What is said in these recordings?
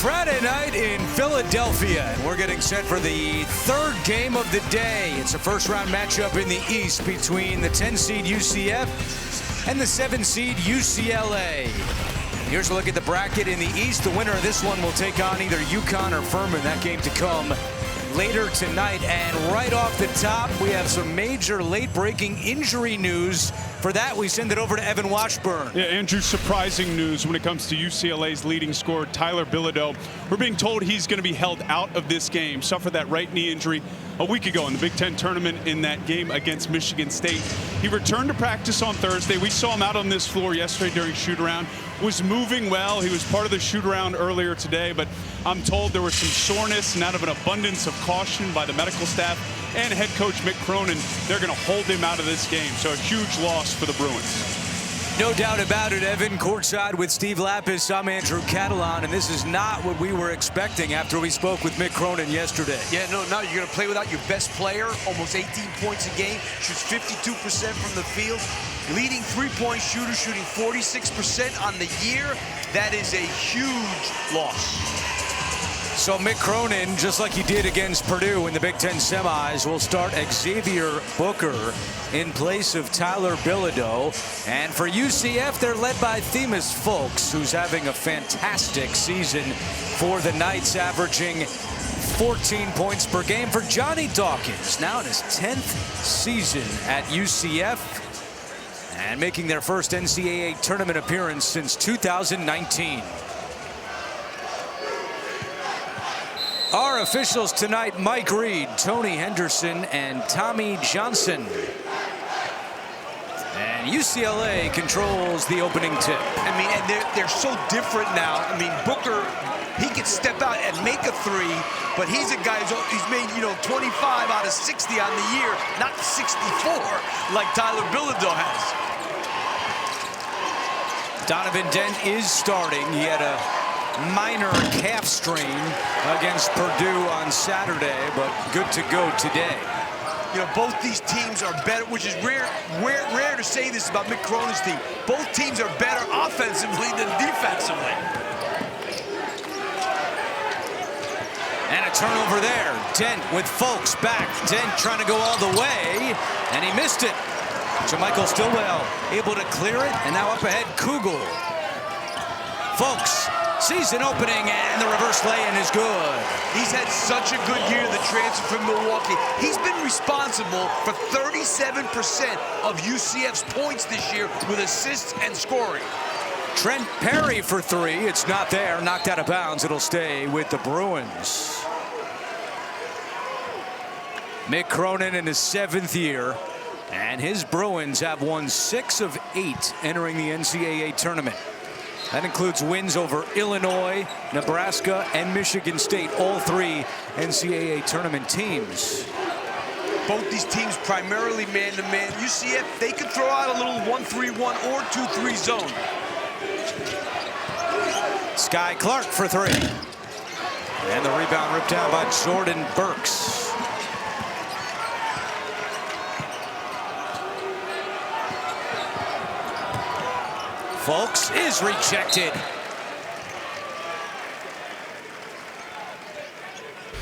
Friday night in Philadelphia, and we're getting set for the third game of the day. It's a first-round matchup in the East between the 10-seed UCF and the 7-seed UCLA. Here's a look at the bracket in the East. The winner of this one will take on either UConn or Furman. That game to come later tonight. And right off the top, we have some major late-breaking injury news. For that, we send it over to Evan Washburn. Yeah, Andrew, surprising news when it comes to UCLA's leading scorer, Tyler Bilodeau. We're being told he's going to be held out of this game. Suffered that right knee injury a week ago in the Big Ten tournament in that game against Michigan State. He returned to practice on Thursday. We saw him out on this floor yesterday during shoot-around. Was moving well. He was part of the shoot-around earlier today, but I'm told there was some soreness, and out of an abundance of caution by the medical staff and head coach Mick Cronin, they're going to hold him out of this game. So a huge loss for the Bruins. No doubt about it, Evan. Courtside with Steve Lapis, I'm Andrew Catalan, and this is not what we were expecting after we spoke with Mick Cronin yesterday. Yeah, no, now you're going to play without your best player, almost 18 points a game, shoots 52% from the field, leading three-point shooter, shooting 46% on the year. That is a huge loss. So Mick Cronin, just like he did against Purdue in the Big Ten semis, will start Xavier Booker in place of Tyler Bilodeau. And for UCF, they're led by Themis Folks, who's having a fantastic season for the Knights, averaging 14 points per game. For Johnny Dawkins, now in his 10th season at UCF and making their first NCAA tournament appearance since 2019. Our officials tonight, Mike Reed, Tony Henderson, and Tommy Johnson. And UCLA controls the opening tip. I mean, and they're so different now. I mean, Booker, he can step out and make a three, but he's a guy he's made, 25 out of 60 on the year, not 64 like Tyler Bilodeau has. Donovan Dent is starting. He had a minor calf strain against Purdue on Saturday, but good to go today. Both these teams are better, which is rare to say this about Mick Cronin's team. Both teams are better offensively than defensively. And a turnover there. Dent with Folks back. Dent trying to go all the way, and he missed it. Jermichael Stillwell able to clear it, and now up ahead, Kugel. Folks, season opening, and the reverse lay-in is good. He's had such a good year, the transfer from Milwaukee. He's been responsible for 37% of UCF's points this year with assists and scoring. Trent Perry for three. It's not there. Knocked out of bounds. It'll stay with the Bruins. Mick Cronin in his 7th year, and his Bruins have won 6 of 8 entering the NCAA tournament. That includes wins over Illinois, Nebraska, and Michigan State, all 3 NCAA tournament teams. Both these teams primarily man-to-man. UCF, they could throw out a little 1-3-1 or 2-3 zone. Sky Clark for 3. And the rebound ripped down by Jordan Burks. Folks is rejected.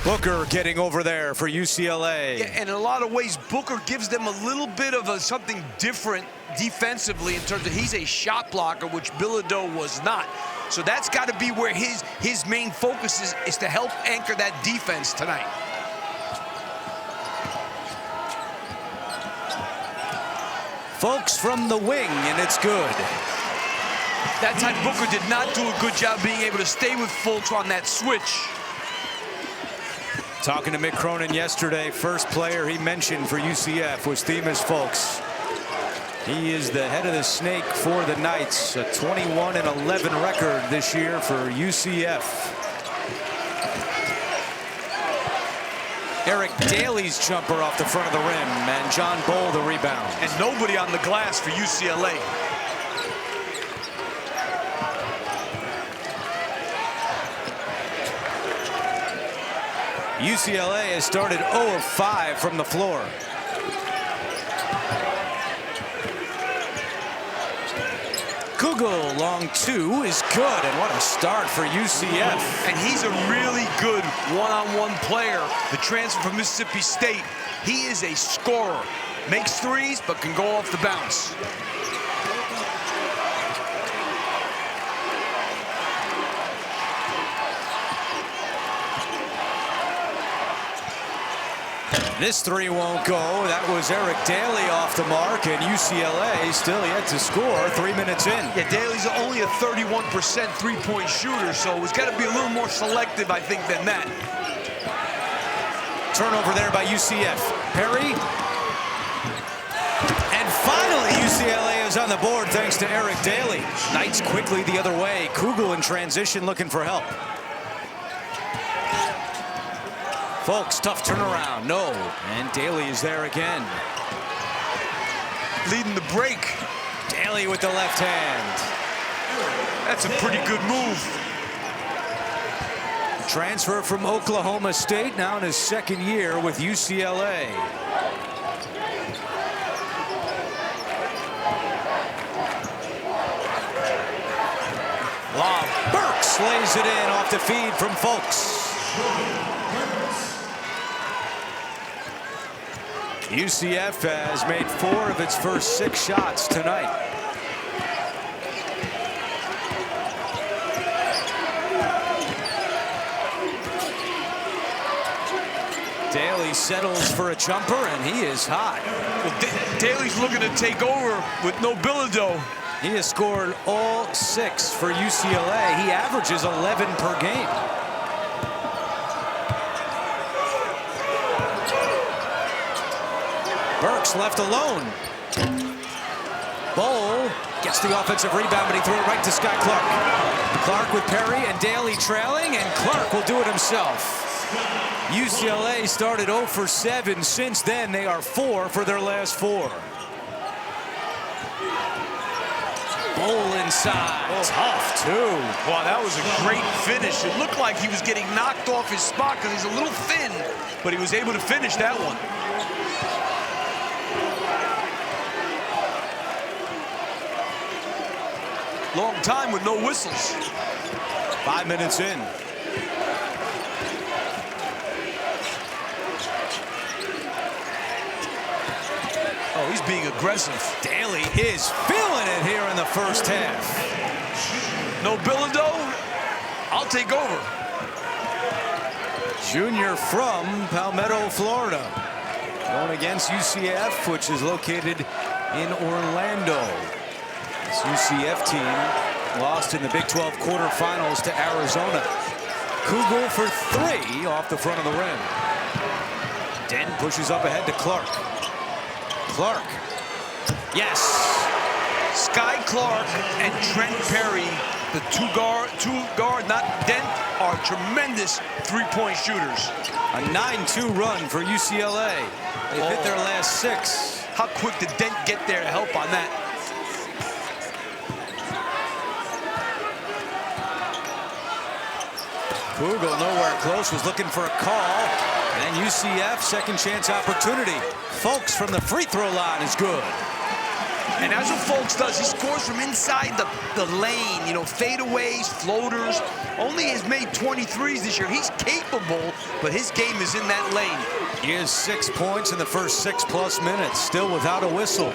Booker getting over there for UCLA. Yeah, and in a lot of ways, Booker gives them a little bit of something different defensively in terms of he's a shot blocker, which Bilodeau was not. So that's got to be where his main focus is to help anchor that defense tonight. Folks from the wing, and it's good. That time, Booker did not do a good job being able to stay with Folks on that switch. Talking to Mick Cronin yesterday, first player he mentioned for UCF was Themis Folks. He is the head of the snake for the Knights, a 21-11 record this year for UCF. Eric Daly's jumper off the front of the rim, and John Bull the rebound. And nobody on the glass for UCLA. UCLA has started 0 of 5 from the floor. Kugel Kugel, long 2 is good, and what a start for UCF. And he's a really good one-on-one player. The transfer from Mississippi State. He is a scorer. Makes threes, but can go off the bounce. This 3 won't go. That was Eric Daly off the mark, and UCLA still yet to score 3 minutes in. Yeah, Daly's only a 31% three-point shooter, so it's got to be a little more selective, I think, than that. Turnover there by UCF. Perry. And finally, UCLA is on the board thanks to Eric Daly. Knights quickly the other way. Kugel in transition looking for help. Folks, tough turnaround. No. And Daly is there again. Leading the break. Daly with the left hand. That's a pretty good move. Transfer from Oklahoma State, now in his second year with UCLA. Lob. Burks lays it in off the feed from Folks. UCF has made 4 of its first 6 shots tonight. Daly settles for a jumper, and he is hot. Well, Daly's looking to take over with no Bilodeau. He has scored all 6 for UCLA. He averages 11 per game. Burks left alone. Bowl gets the offensive rebound, but he threw it right to Sky Clark. Clark with Perry and Daly trailing, and Clark will do it himself. UCLA started 0 for 7. Since then, they are 4 for their last 4. Bowl inside. Tough, too. Wow, that was a great finish. It looked like he was getting knocked off his spot because he's a little thin, but he was able to finish that one. Long time with no whistles. 5 minutes in. Oh, he's being aggressive. Daly is feeling it here in the first half. No Bilodeau? I'll take over. Junior from Palmetto, Florida. Going against UCF, which is located in Orlando. This UCF team lost in the Big 12 quarterfinals to Arizona. Kugel for 3 off the front of the rim. Dent pushes up ahead to Clark. Clark. Yes. Sky Clark and Trent Perry, the two guard, not Dent, are tremendous three-point shooters. A 9-2 run for UCLA. They've hit their last 6. How quick did Dent get there to help on that? Kugel nowhere close, was looking for a call. And UCF second chance opportunity. Folks from the free throw line is good. And that's what Folks does. He scores from inside the lane, you know, fadeaways, floaters. Only has made 23s this year. He's capable, but his game is in that lane. He has 6 points in the first 6+ minutes, still without a whistle.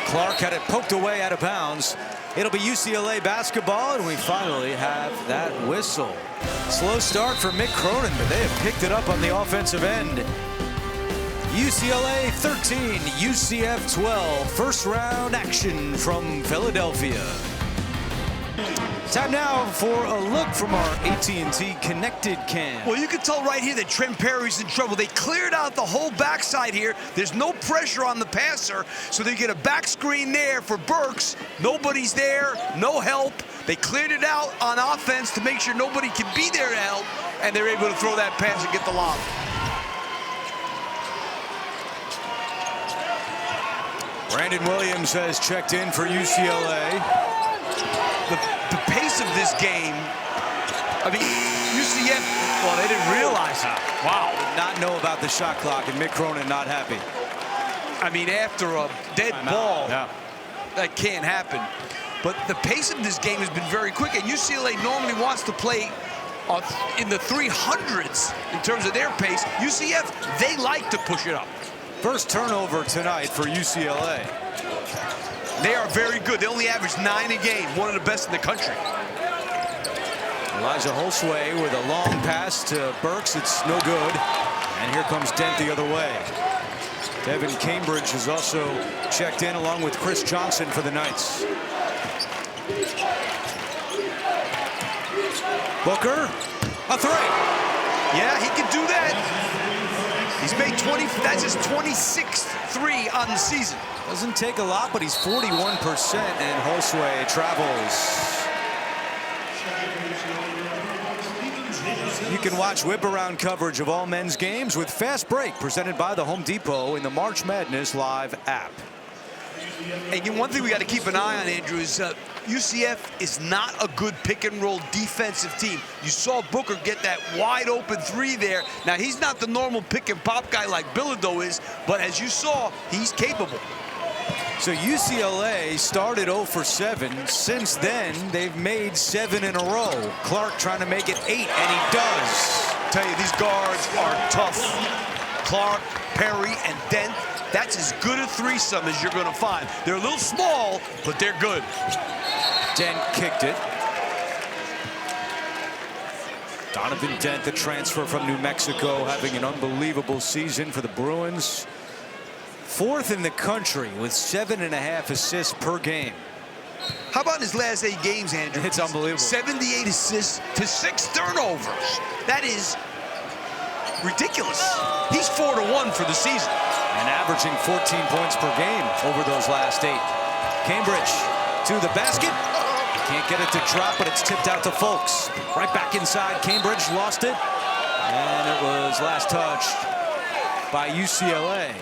Clark had it poked away out of bounds. It'll be UCLA basketball, and we finally have that whistle. Slow start for Mick Cronin, but they have picked it up on the offensive end. UCLA 13, UCF 12. First round action from Philadelphia. Time now for a look from our AT&T Connected Cam. Well, you can tell right here that Trent Perry's in trouble. They cleared out the whole backside here. There's no pressure on the passer, so they get a back screen there for Burks. Nobody's there, no help. They cleared it out on offense to make sure nobody can be there to help, and they're able to throw that pass and get the lob. Brandon Williams has checked in for UCLA. The pace of this game, I mean, UCF, well, they didn't realize it. Wow. Did not know about the shot clock, and Mick Cronin not happy. I mean, after a dead ball, that can't happen. But the pace of this game has been very quick, and UCLA normally wants to play in the 300s in terms of their pace. UCF, they like to push it up. First turnover tonight for UCLA. They are very good. They only average 9 a game, one of the best in the country. Elijah Holsway with a long pass to Burks. It's no good. And here comes Dent the other way. Devin Cambridge has also checked in along with Chris Johnson for the Knights. Booker, a three. Yeah, he can do that. He's made 20, that's his 26th three on the season. Doesn't take a lot, but he's 41%, and Holsway travels. You can watch whip-around coverage of all men's games with Fast Break, presented by the Home Depot in the March Madness Live app. And one thing we got to keep an eye on, Andrew, is UCF is not a good pick-and-roll defensive team. You saw Booker get that wide-open three there. Now, he's not the normal pick-and-pop guy like Bilodeau is, but as you saw, he's capable. So UCLA started 0 for 7. Since then, they've made 7 in a row. Clark trying to make it 8, and he does. Tell you, these guards are tough. Clark, Perry, and Dent. That's as good a threesome as you're going to find. They're a little small, but they're good. Dent kicked it. Donovan Dent, the transfer from New Mexico, having an unbelievable season for the Bruins. 4th in the country with 7.5 assists per game. How about his last 8 games, Andrew? It's unbelievable. 78 assists to 6 turnovers. That is ridiculous. He's 4-1 for the season. And averaging 14 points per game over those last 8. Cambridge to the basket. Can't get it to drop, but it's tipped out to Folks. Right back inside. Cambridge lost it. And it was last touched by UCLA.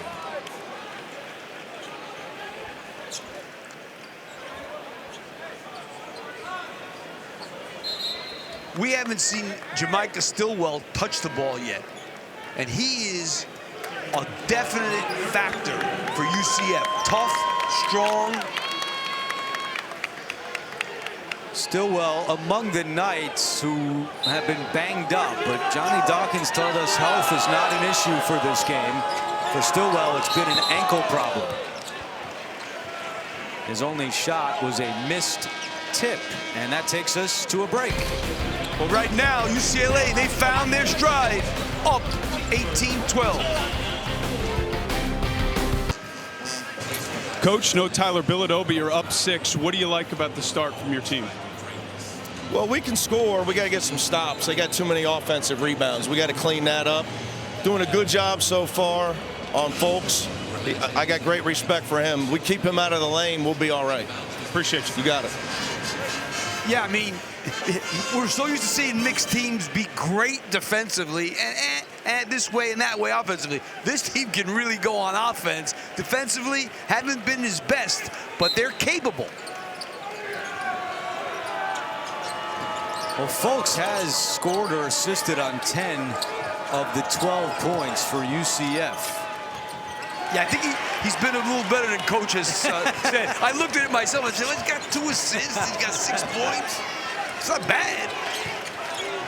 We haven't seen Jamaica Stillwell touch the ball yet. And he is a definite factor for UCF. Tough, strong. Stillwell among the Knights who have been banged up, but Johnny Dawkins told us health is not an issue for this game. For Stillwell, it's been an ankle problem. His only shot was a missed tip, and that takes us to a break. Well, right now, UCLA, they found their stride, up 18-12. Coach, no Tyler Bilodeau, but you're up 6. What do you like about the start from your team? Well, we can score. We got to get some stops. They got too many offensive rebounds. We got to clean that up. Doing a good job so far on Folks. I got great respect for him. We keep him out of the lane, we'll be all right. Appreciate you. You got it. Yeah, I mean, we're so used to seeing mixed teams be great defensively and this way and that way offensively. This team can really go on offense. Defensively, haven't been his best, but they're capable. Well, Folks has scored or assisted on 10 of the 12 points for UCF. Yeah, I think he's been a little better than Coach has said. I looked at it myself and said, well, he's got 2 assists, he's got 6 points. It's not bad.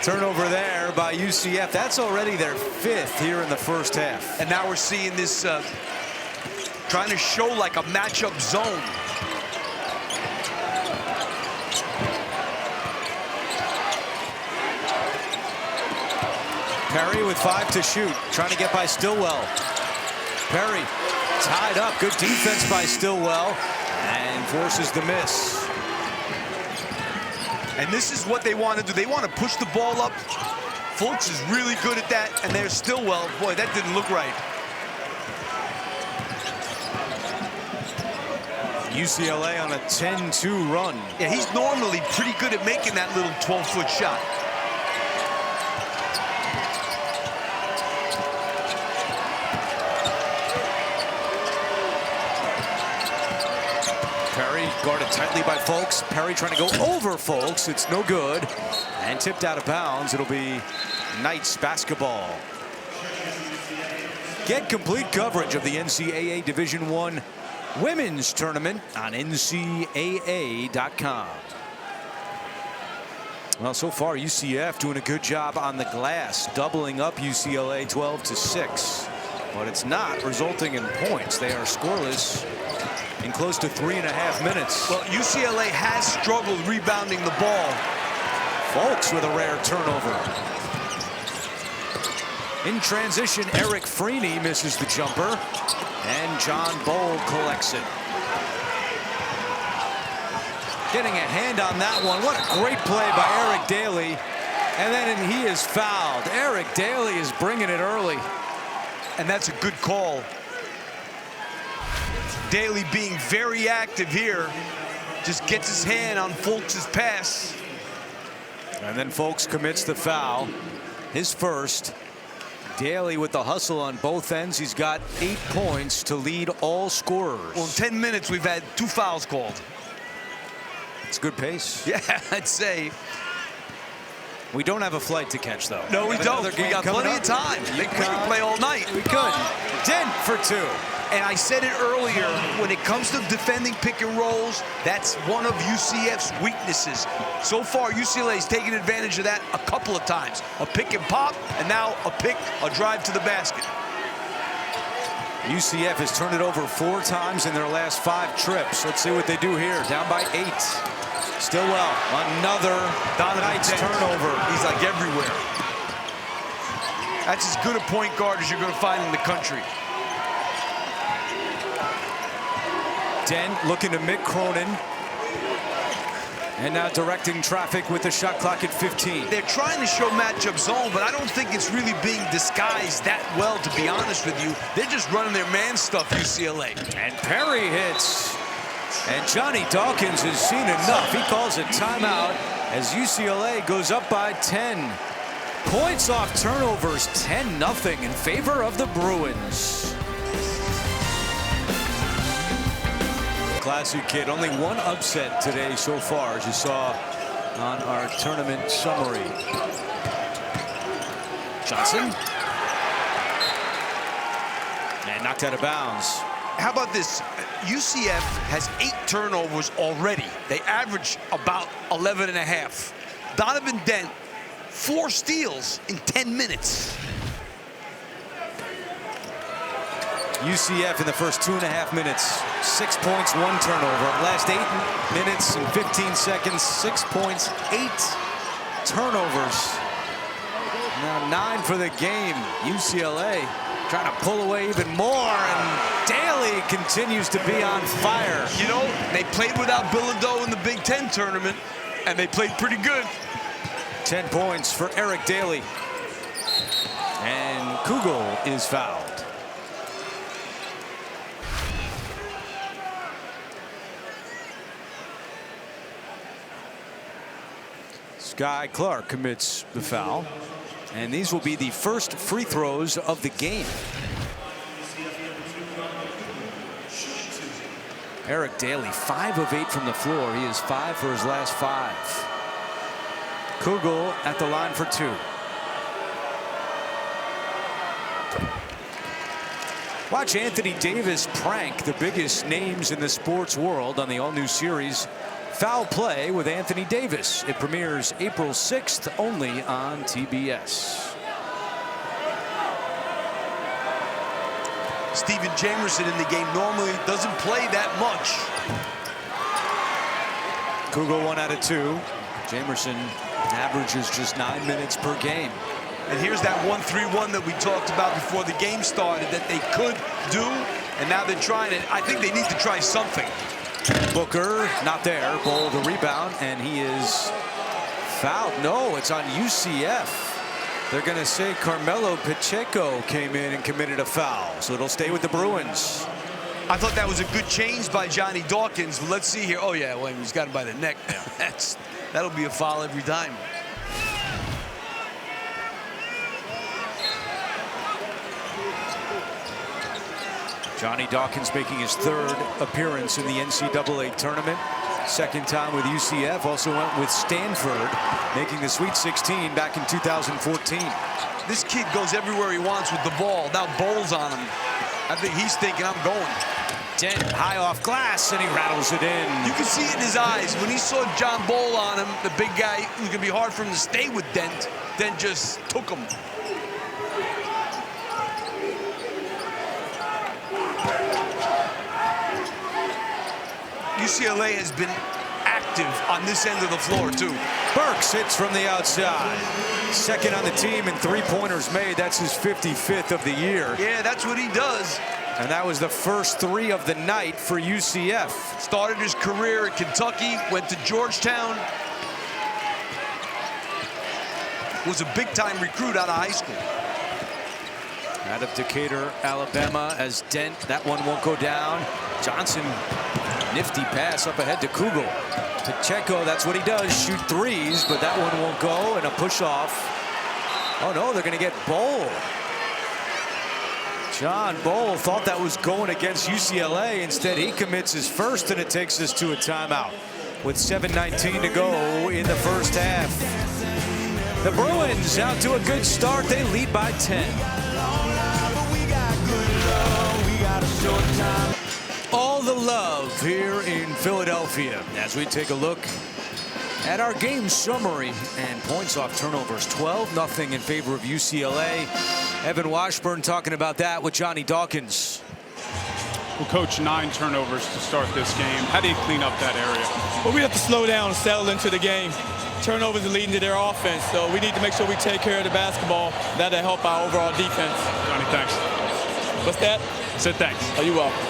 Turnover there by UCF. That's already their 5th here in the first half. And now we're seeing this trying to show like a matchup zone. Perry with 5 to shoot, trying to get by Stillwell. Perry tied up. Good defense by Stillwell and forces the miss. And this is what they want to do. They want to push the ball up. Folks is really good at that, and there's Stillwell. Boy, that didn't look right. UCLA on a 10-2 run. Yeah, he's normally pretty good at making that little 12-foot shot. Perry guarded tightly by Folks. Perry trying to go over Folks. It's no good. And tipped out of bounds. It'll be Knights basketball. Get complete coverage of the NCAA Division I Women's Tournament on NCAA.com. Well, so far UCF doing a good job on the glass, doubling up UCLA 12-6. But it's not resulting in points. They are scoreless in close to 3.5 minutes. Well, UCLA has struggled rebounding the ball. Folks with a rare turnover. In transition, Eric Freeney misses the jumper, and John Bowl collects it. Getting a hand on that one. What a great play by Eric Daly. And then he is fouled. Eric Daly is bringing it early. And that's a good call. Daly being very active here. Just gets his hand on Folks' pass. And then Folks commits the foul. His first. Daly with the hustle on both ends. He's got 8 points to lead all scorers. Well, in 10 minutes, we've had 2 fouls called. It's good pace. Yeah, I'd say. We don't have a flight to catch, though. No, we don't. We got plenty of time. We can play all night. We could. Dent for 2. And I said it earlier, when it comes to defending pick and rolls, that's one of UCF's weaknesses. So far, UCLA's taken advantage of that a couple of times. A pick and pop, and now a drive to the basket. UCF has turned it over 4 times in their last 5 trips. Let's see what they do here. Down by 8. Stillwell, another Knights turnover. He's like everywhere. That's as good a point guard as you're going to find in the country. Dent looking to Mick Cronin. And now directing traffic with the shot clock at 15. They're trying to show matchup zone, but I don't think it's really being disguised that well, to be honest with you. They're just running their man stuff, UCLA. And Perry hits. And Johnny Dawkins has seen enough. He calls a timeout as UCLA goes up by 10. Points off turnovers, 10-0 in favor of the Bruins. Classic kid, only one upset today so far, as you saw on our tournament summary. Johnson. And knocked out of bounds. How about this? UCF has 8 turnovers already. They average about 11.5. Donovan Dent, 4 steals in 10 minutes. UCF in the first 2.5 minutes, 6 points, 1 turnover. Last 8 minutes and 15 seconds, 6 points, 8 turnovers. Now 9 for the game. UCLA trying to pull away even more, and Daly continues to be on fire. You know, they played without Bilodeau in the Big Ten tournament, and they played pretty good. 10 points for Eric Daly. And Kugel is fouled. Sky Clark commits the foul. And these will be the first free throws of the game. Eric Daly, 5 of 8 from the floor. He is 5 for his last 5. Kugel at the line for 2. Watch Anthony Davis prank the biggest names in the sports world on the all-new series Foul Play with Anthony Davis. It premieres April 6th only on TBS. Steven Jamerson in the game normally doesn't play that much. Kugel 1 out of 2. Jamerson averages just 9 minutes per game. And here's that 1-3-1 that we talked about before the game started that they could do, and now they're trying it. I think they need to try something. Booker not there. Bowl the rebound, and he is fouled. No, it's on UCF. They're going to say Carmelo Pacheco came in and committed a foul, so it'll stay with the Bruins. I thought that was a good change by Johnny Dawkins, but let's see here. Oh yeah, well, he's got him by the neck now. That'll be a foul every time. Johnny Dawkins making his third appearance in the NCAA tournament. Second time with UCF, also went with Stanford, making the Sweet 16 back in 2014. This kid goes everywhere he wants with the ball. Now Bowles on him. I think he's thinking, I'm going. Dent high off glass, and he rattles it in. You can see it in his eyes. When he saw John Bowl on him, the big guy, it was going to be hard for him to stay with Dent. Dent just took him. UCLA has been active on this end of the floor, too. Burks hits from the outside. Second on the team and three-pointers made. That's his 55th of the year. Yeah, that's what he does. And that was the first three of the night for UCF. Started his career at Kentucky, went to Georgetown. Was a big-time recruit out of high school. Out of Decatur, Alabama, as Dent. That one won't go down. Johnson, nifty pass up ahead to Kugel. Pacheco, that's what he does, shoot threes, but that one won't go, and a push-off. Oh, no, they're going to get Bowl. John Bowl thought that was going against UCLA. Instead, he commits his first, and it takes us to a timeout with 7:19 to go in the first half. The Bruins out to a good start. They lead by 10. All the love here in Philadelphia as we take a look at our game summary and points off turnovers. 12-0 in favor of UCLA. Evan Washburn talking about that with Johnny Dawkins. Well, Coach, 9 turnovers to start this game. How do you clean up that area? Well, we have to slow down and settle into the game. Turnovers are leading to their offense, so we need to make sure we take care of the basketball. That'll help our overall defense. Johnny, thanks. What's that? I said thanks. Oh, you welcome.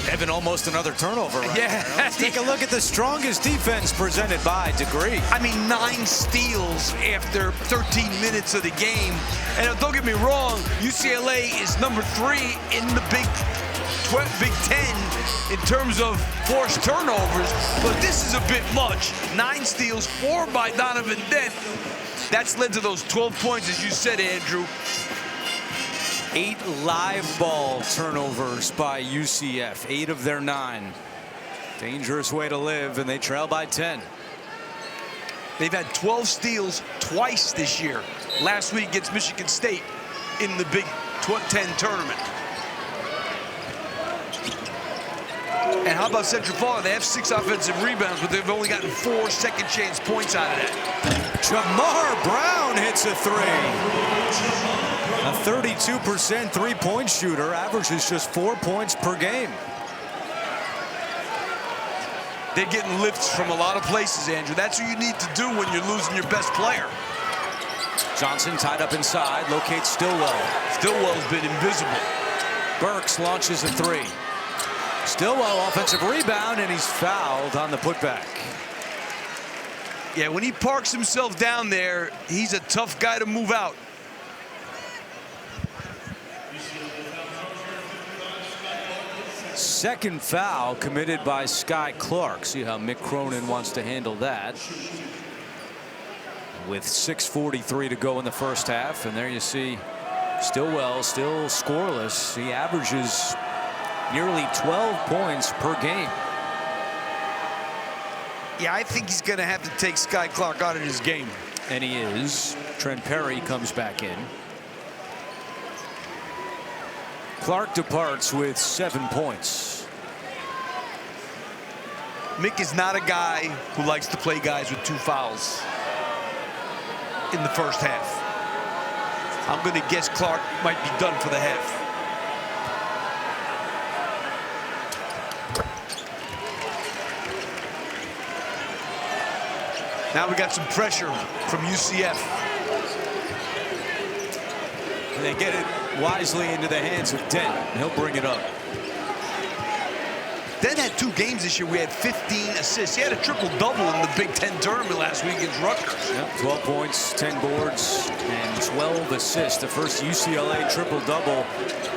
Evan, almost another turnover right Yeah. there. Let's take a look at the strongest defense presented by Degree. I mean, 9 steals after 13 minutes of the game. And don't get me wrong, UCLA is number 3 in the Big 10 in terms of forced turnovers, but this is a bit much. 9 steals, 4 by Donovan Dent. That's led to those 12 points, as you said, Andrew. 8 live ball turnovers by UCF, 8 of their 9. Dangerous way to live, and they trail by 10. They've had 12 steals twice this year. Last week against Michigan State in the Big 10 tournament. And how about Central Florida? They have 6 offensive rebounds, but they've only gotten 4 second chance points out of that. Jamar Brown hits a 3. A 32% three-point shooter, averages just 4 points per game. They're getting lifts from a lot of places, Andrew. That's what you need to do when you're losing your best player. Johnson tied up inside, locates Stillwell. Stillwell's been invisible. Burks launches a 3. Stillwell offensive rebound, and he's fouled on the putback. Yeah, when he parks himself down there, he's a tough guy to move out. Second foul committed by Sky Clark. See how Mick Cronin wants to handle that. With 6:43 to go in the first half, and there you see Stillwell still scoreless. He averages nearly 12 points per game. Yeah, I think he's going to have to take Sky Clark out of his game. And he is. Trent Perry comes back in. Clark departs with 7 points. Mick is not a guy who likes to play guys with 2 fouls in the first half. I'm going to guess Clark might be done for the half. Now we got some pressure from UCF. And they get it wisely into the hands of Dent. He'll bring it up. Dent had 2 games this year. We had 15 assists. He had a triple-double in the Big 10 tournament last week against Rutgers. Yep, 12 points, 10 boards, and 12 assists. The first UCLA triple-double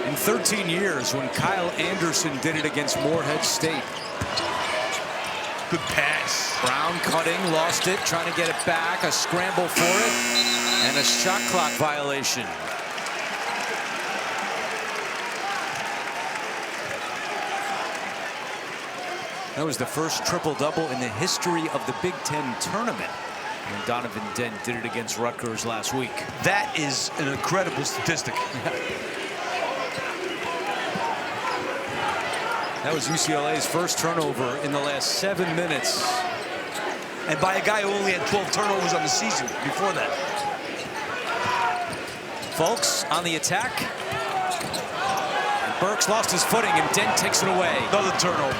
in 13 years when Kyle Anderson did it against Morehead State. Good pass. Brown cutting, lost it, trying to get it back. A scramble for it, and a shot clock violation. That was the first triple-double in the history of the Big Ten tournament. And Donovan Dent did it against Rutgers last week. That is an incredible statistic. That was UCLA's first turnover in the last 7 minutes. And by a guy who only had 12 turnovers on the season before that. Folks on the attack. And Burks lost his footing, and Dent takes it away. Another turnover.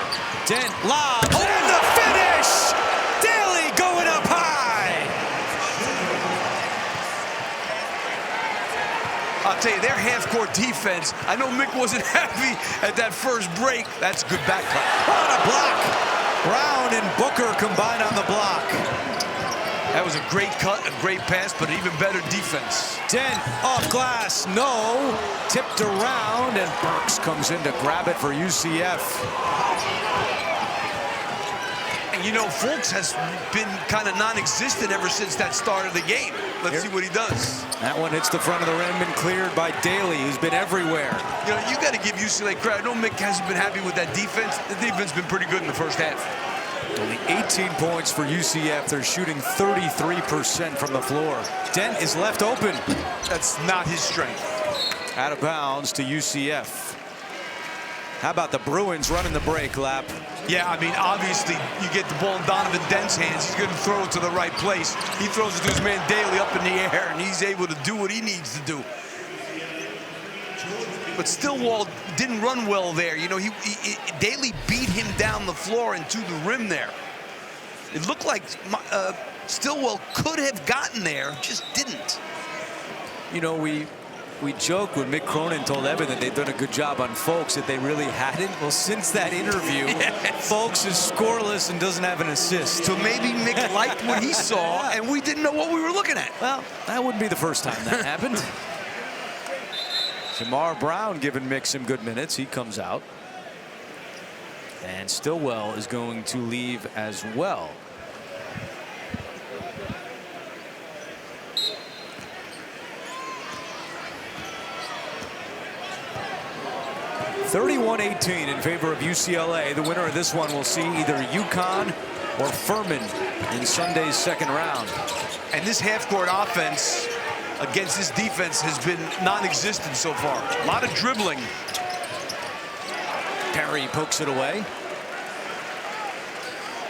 Dent lobs, and the finish! Daly going up high! I'll tell you, their half-court defense, I know Mick wasn't happy at that first break. That's good backcut. On a block. Brown and Booker combine on the block. That was a great cut, a great pass, but even better defense. Dent off glass, no. Tipped around, and Burks comes in to grab it for UCF. And you know, Fultz has been kind of non-existent ever since that start of the game. Let's see what he does. That one hits the front of the rim and cleared by Daly, who's been everywhere. You know, you got to give UCLA credit. I know Mick hasn't been happy with that defense. The defense has been pretty good in the first half. Only 18 points for UCF. They're shooting 33% from the floor. Dent is left open. That's not his strength. Out of bounds to UCF. How about the Bruins running the break, Lap? Yeah, I mean, obviously, you get the ball in Donovan Dent's hands. He's going to throw it to the right place. He throws it to his man Daly up in the air, and he's able to do what he needs to do. But Stillwell didn't run well there. You know, Daly beat him down the floor and to the rim there. It looked like Stillwell could have gotten there, just didn't. You know, we joke when Mick Cronin told Evan that they'd done a good job on Folks, that they really hadn't. Well, since that interview, yes. Folks is scoreless and doesn't have an assist. So maybe Mick liked what he saw, and we didn't know what we were looking at. Well, that wouldn't be the first time that happened. Jamar Brown giving Mick some good minutes. He comes out. And Stillwell is going to leave as well. (31-18) in favor of UCLA. The winner of this one will see either UConn or Furman in Sunday's second round. And this half-court offense against this defense has been non-existent so far. A lot of dribbling. Perry pokes it away.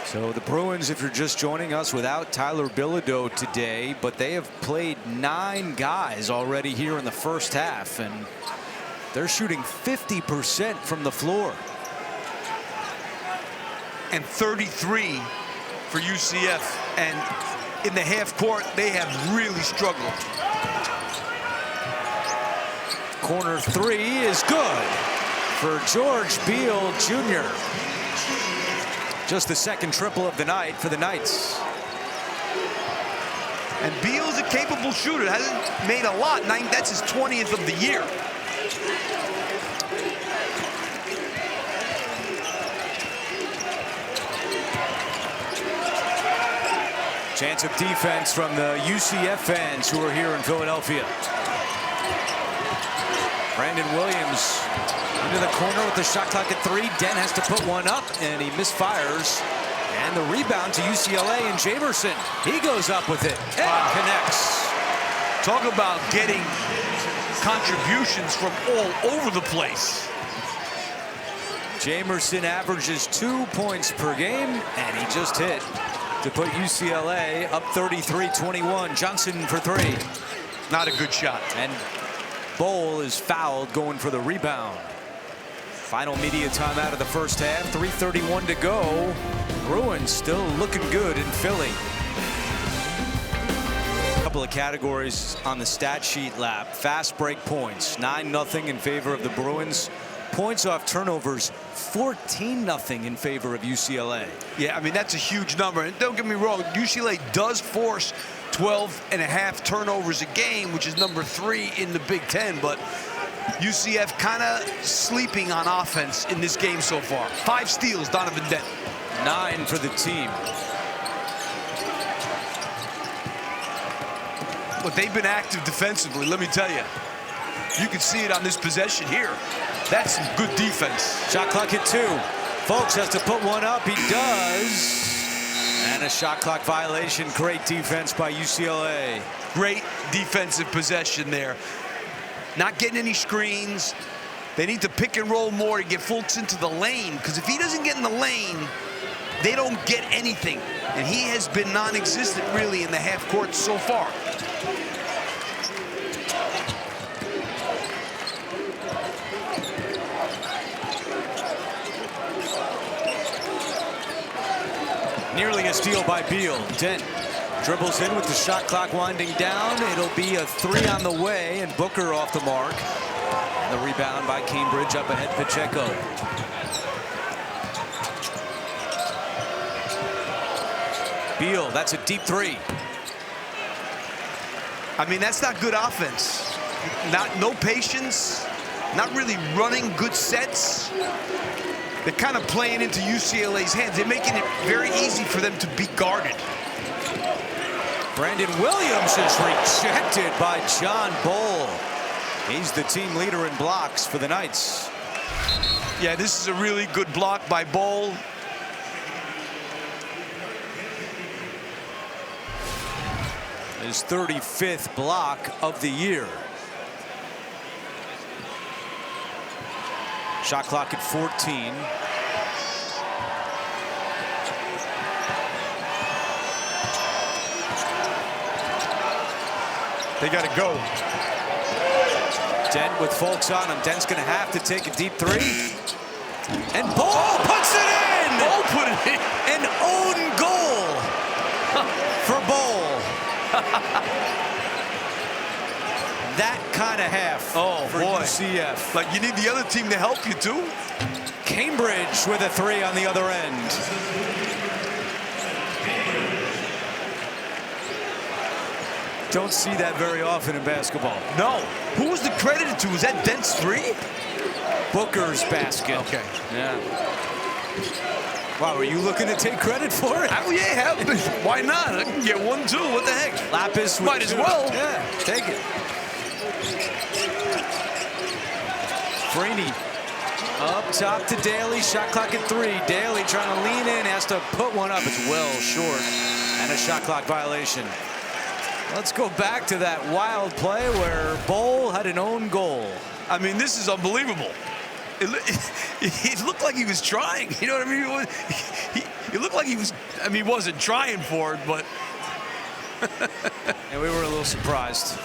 So the Bruins, if you're just joining us, without Tyler Bilodeau today, but they have played 9 guys already here in the first half, and they're shooting 50% from the floor. And 33 for UCF. And in the half court, they have really struggled. Corner 3 is good for George Beal Jr. Just the second triple of the night for the Knights. And Beal's a capable shooter. Hasn't made a lot. That's his 20th of the year. Chance of defense from the UCF fans who are here in Philadelphia. Brandon Williams into the corner with the shot clock at 3. Dent has to put one up, and he misfires. And the rebound to UCLA and Jamerson. He goes up with it and connects. Talk about getting contributions from all over the place. Jamerson averages 2 points per game, and he just hit to put UCLA up 33-21. Johnson for 3. Not a good shot. And Bowl is fouled going for the rebound. Final media timeout of the first half. 3:31 to go. Bruins still looking good in Philly. A couple of categories on the stat sheet, Lap. Fast break points, 9-0 in favor of the Bruins. Points off turnovers, 14-0 in favor of UCLA. Yeah, I mean, that's a huge number. And don't get me wrong, UCLA does force 12.5 turnovers a game, which is number 3 in the Big Ten. But UCF kind of sleeping on offense in this game so far. 5 steals, Donovan Dent. 9 for the team. But they've been active defensively, let me tell you. You can see it on this possession here. That's some good defense. Shot clock at 2. Folks has to put one up. He does. And a shot clock violation. Great defense by UCLA. Great defensive possession there. Not getting any screens. They need to pick and roll more to get Folks into the lane, because if he doesn't get in the lane, they don't get anything. And he has been non-existent really in the half court so far. Nearly a steal by Beal. Dent dribbles in with the shot clock winding down. It'll be a 3 on the way, and Booker off the mark. The rebound by Cambridge, up ahead Pacheco. Beal, that's a deep 3. I mean, that's not good offense. No patience, not really running good sets. They're kind of playing into UCLA's hands. They're making it very easy for them to be guarded. Brandon Williams is rejected by John Bull. He's the team leader in blocks for the Knights. Yeah, this is a really good block by Bull. His 35th block of the year. Shot clock at 14. They got to go. Dent with Folks on him. Dent's going to have to take a deep 3. And Bull puts it in! Bull put it in. An own goal for Bull. That kind of half for boy. UCF. Like, you need the other team to help you too. Cambridge with a 3 on the other end. Don't see that very often in basketball. No. Who was the credited to? Was that Dent's 3? Booker's basket. Okay. Yeah. Wow, are you looking to take credit for it? Oh, yeah, why not? I can get 1, 2. What the heck? Lapis might as well. Yeah, take it. Freeney up top to Daly. Shot clock at 3. Daly trying to lean in, has to put one up. It's well short. And a shot clock violation. Let's go back to that wild play where Bull had an own goal. I mean, this is unbelievable. It looked like he was trying. You know what I mean? It looked like he was. I mean, he wasn't trying for it, but. And we were a little surprised.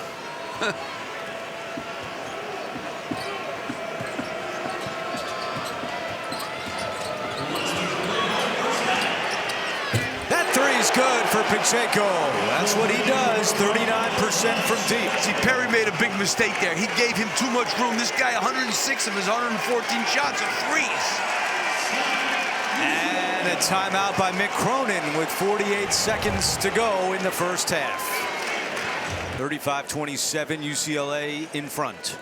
That 3 is good for Pacheco. That's what he does. 39% from deep. See, Perry made a big mistake there. He gave him too much room. This guy, 106 of his 114 shots are threes. And a timeout by Mick Cronin with 48 seconds to go in the first half. 35-27, UCLA in front.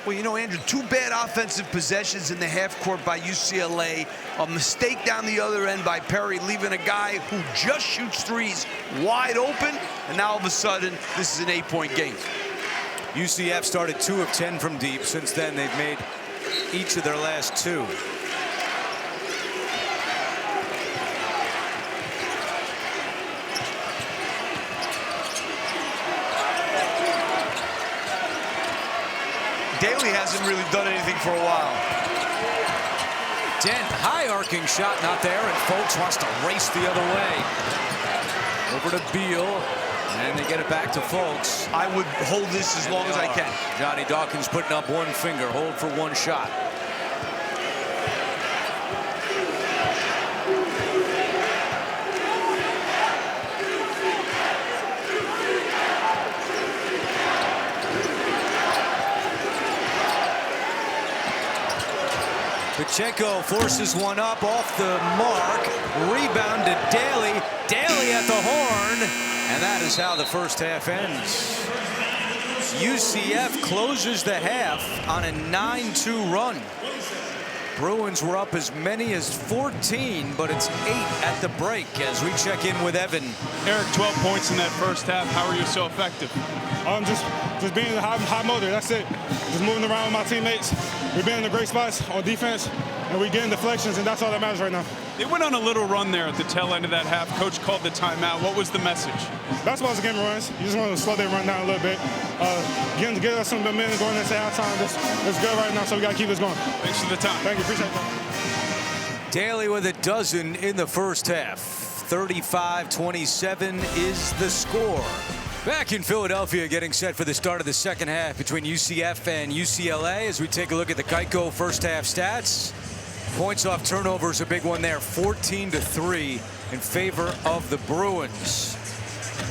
Well, you know, Andrew, 2 bad offensive possessions in the half court by UCLA. A mistake down the other end by Perry, leaving a guy who just shoots threes wide open. And now all of a sudden, this is an 8-point game. UCF started 2 of 10 from deep. Since then, they've made each of their last 2. Daly hasn't really done anything for a while. Dent, high arcing shot, not there, and Folks wants to race the other way. Over to Beal, and they get it back to Folks. I would hold this as long as I can. Johnny Dawkins putting up 1 finger, hold for 1 shot. Pacheco forces one up off the mark. Rebound to Daly. Daly at the horn. And that is how the first half ends. UCF closes the half on a 9-2 run. Bruins were up as many as 14, but it's 8 at the break as we check in with Evan. Eric, 12 points in that first half. How are you so effective? Just being high motor, that's it. Just moving around with my teammates. We've been in the great spots on defense. and we getting deflections, and that's all that matters right now. They went on a little run there at the tail end of that half. Coach called the timeout. What was the message? Basketball's a game of runs. You just want to slow their run down a little bit. Get us some momentum going into halftime. That's good right now, so we got to keep this going. Thanks for the time. Thank you. Appreciate it. Daly with a dozen in the first half. 35-27 is the score. Back in Philadelphia, getting set for the start of the second half between UCF and UCLA as we take a look at the Geico first half stats. Points off turnovers, a big one there, 14-3 in favor of the Bruins.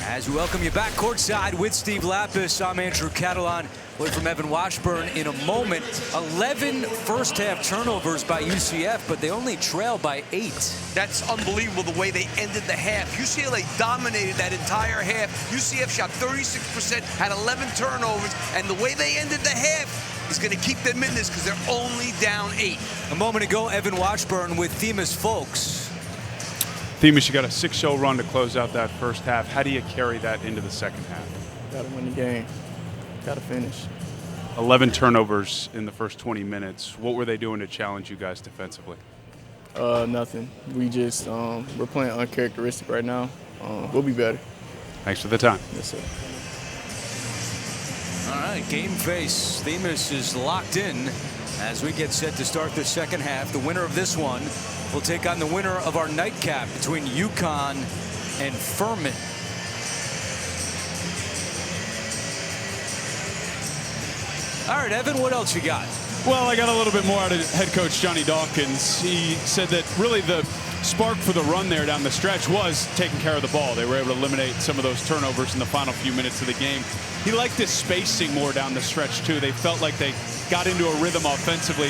As we welcome you back courtside with Steve Lapis, I'm Andrew Catalan. Wait from Evan Washburn in a moment. 11 first half turnovers by UCF, but they only trail by 8. That's unbelievable the way they ended the half. UCLA dominated that entire half. UCF shot 36%, had 11 turnovers, and the way they ended the half is going to keep them in this because they're only down 8. A moment ago, Evan Washburn with Themis Folks. Themis, you got a 6-0 run to close out that first half. How do you carry that into the second half? Got to win the game. Got to finish. 11 turnovers in the first 20 minutes. What were they doing to challenge you guys defensively? Nothing. We just we're playing uncharacteristic right now. We'll be better. Thanks for the time. Yes, sir. All right, game face. Themis is locked in as we get set to start the second half. The winner of this one will take on the winner of our nightcap between UConn and Furman. All right, Evan, what else you got? Well, I got a little bit more out of head coach Johnny Dawkins. He said that really the spark for the run there down the stretch was taking care of the ball. They were able to eliminate some of those turnovers in the final few minutes of the game. He liked the spacing more down the stretch, too. They felt like they got into a rhythm offensively.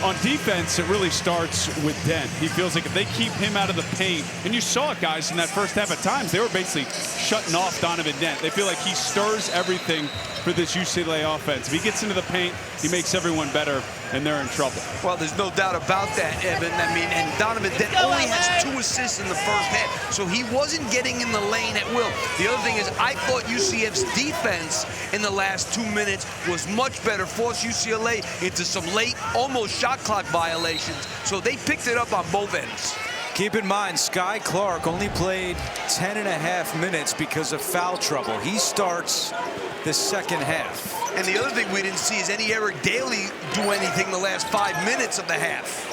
On defense, it really starts with Dent. He feels like if they keep him out of the paint, and you saw it, guys, in that first half at times, they were basically shutting off Donovan Dent. They feel like he stirs everything for this UCLA offense. If he gets into the paint, he makes everyone better, and they're in trouble. Well, there's no doubt about that, Evan. I mean, and Donovan Dent only has 2 assists in the first half, so he wasn't getting in the lane at will. The other thing is, I thought UCF's defense in the last 2 minutes was much better, forced UCLA into some late, almost shot clock violations, so they picked it up on both ends. Keep in mind, Sky Clark only played 10.5 minutes because of foul trouble. He starts the second half. And the other thing we didn't see is any Eric Daly do anything the last 5 minutes of the half.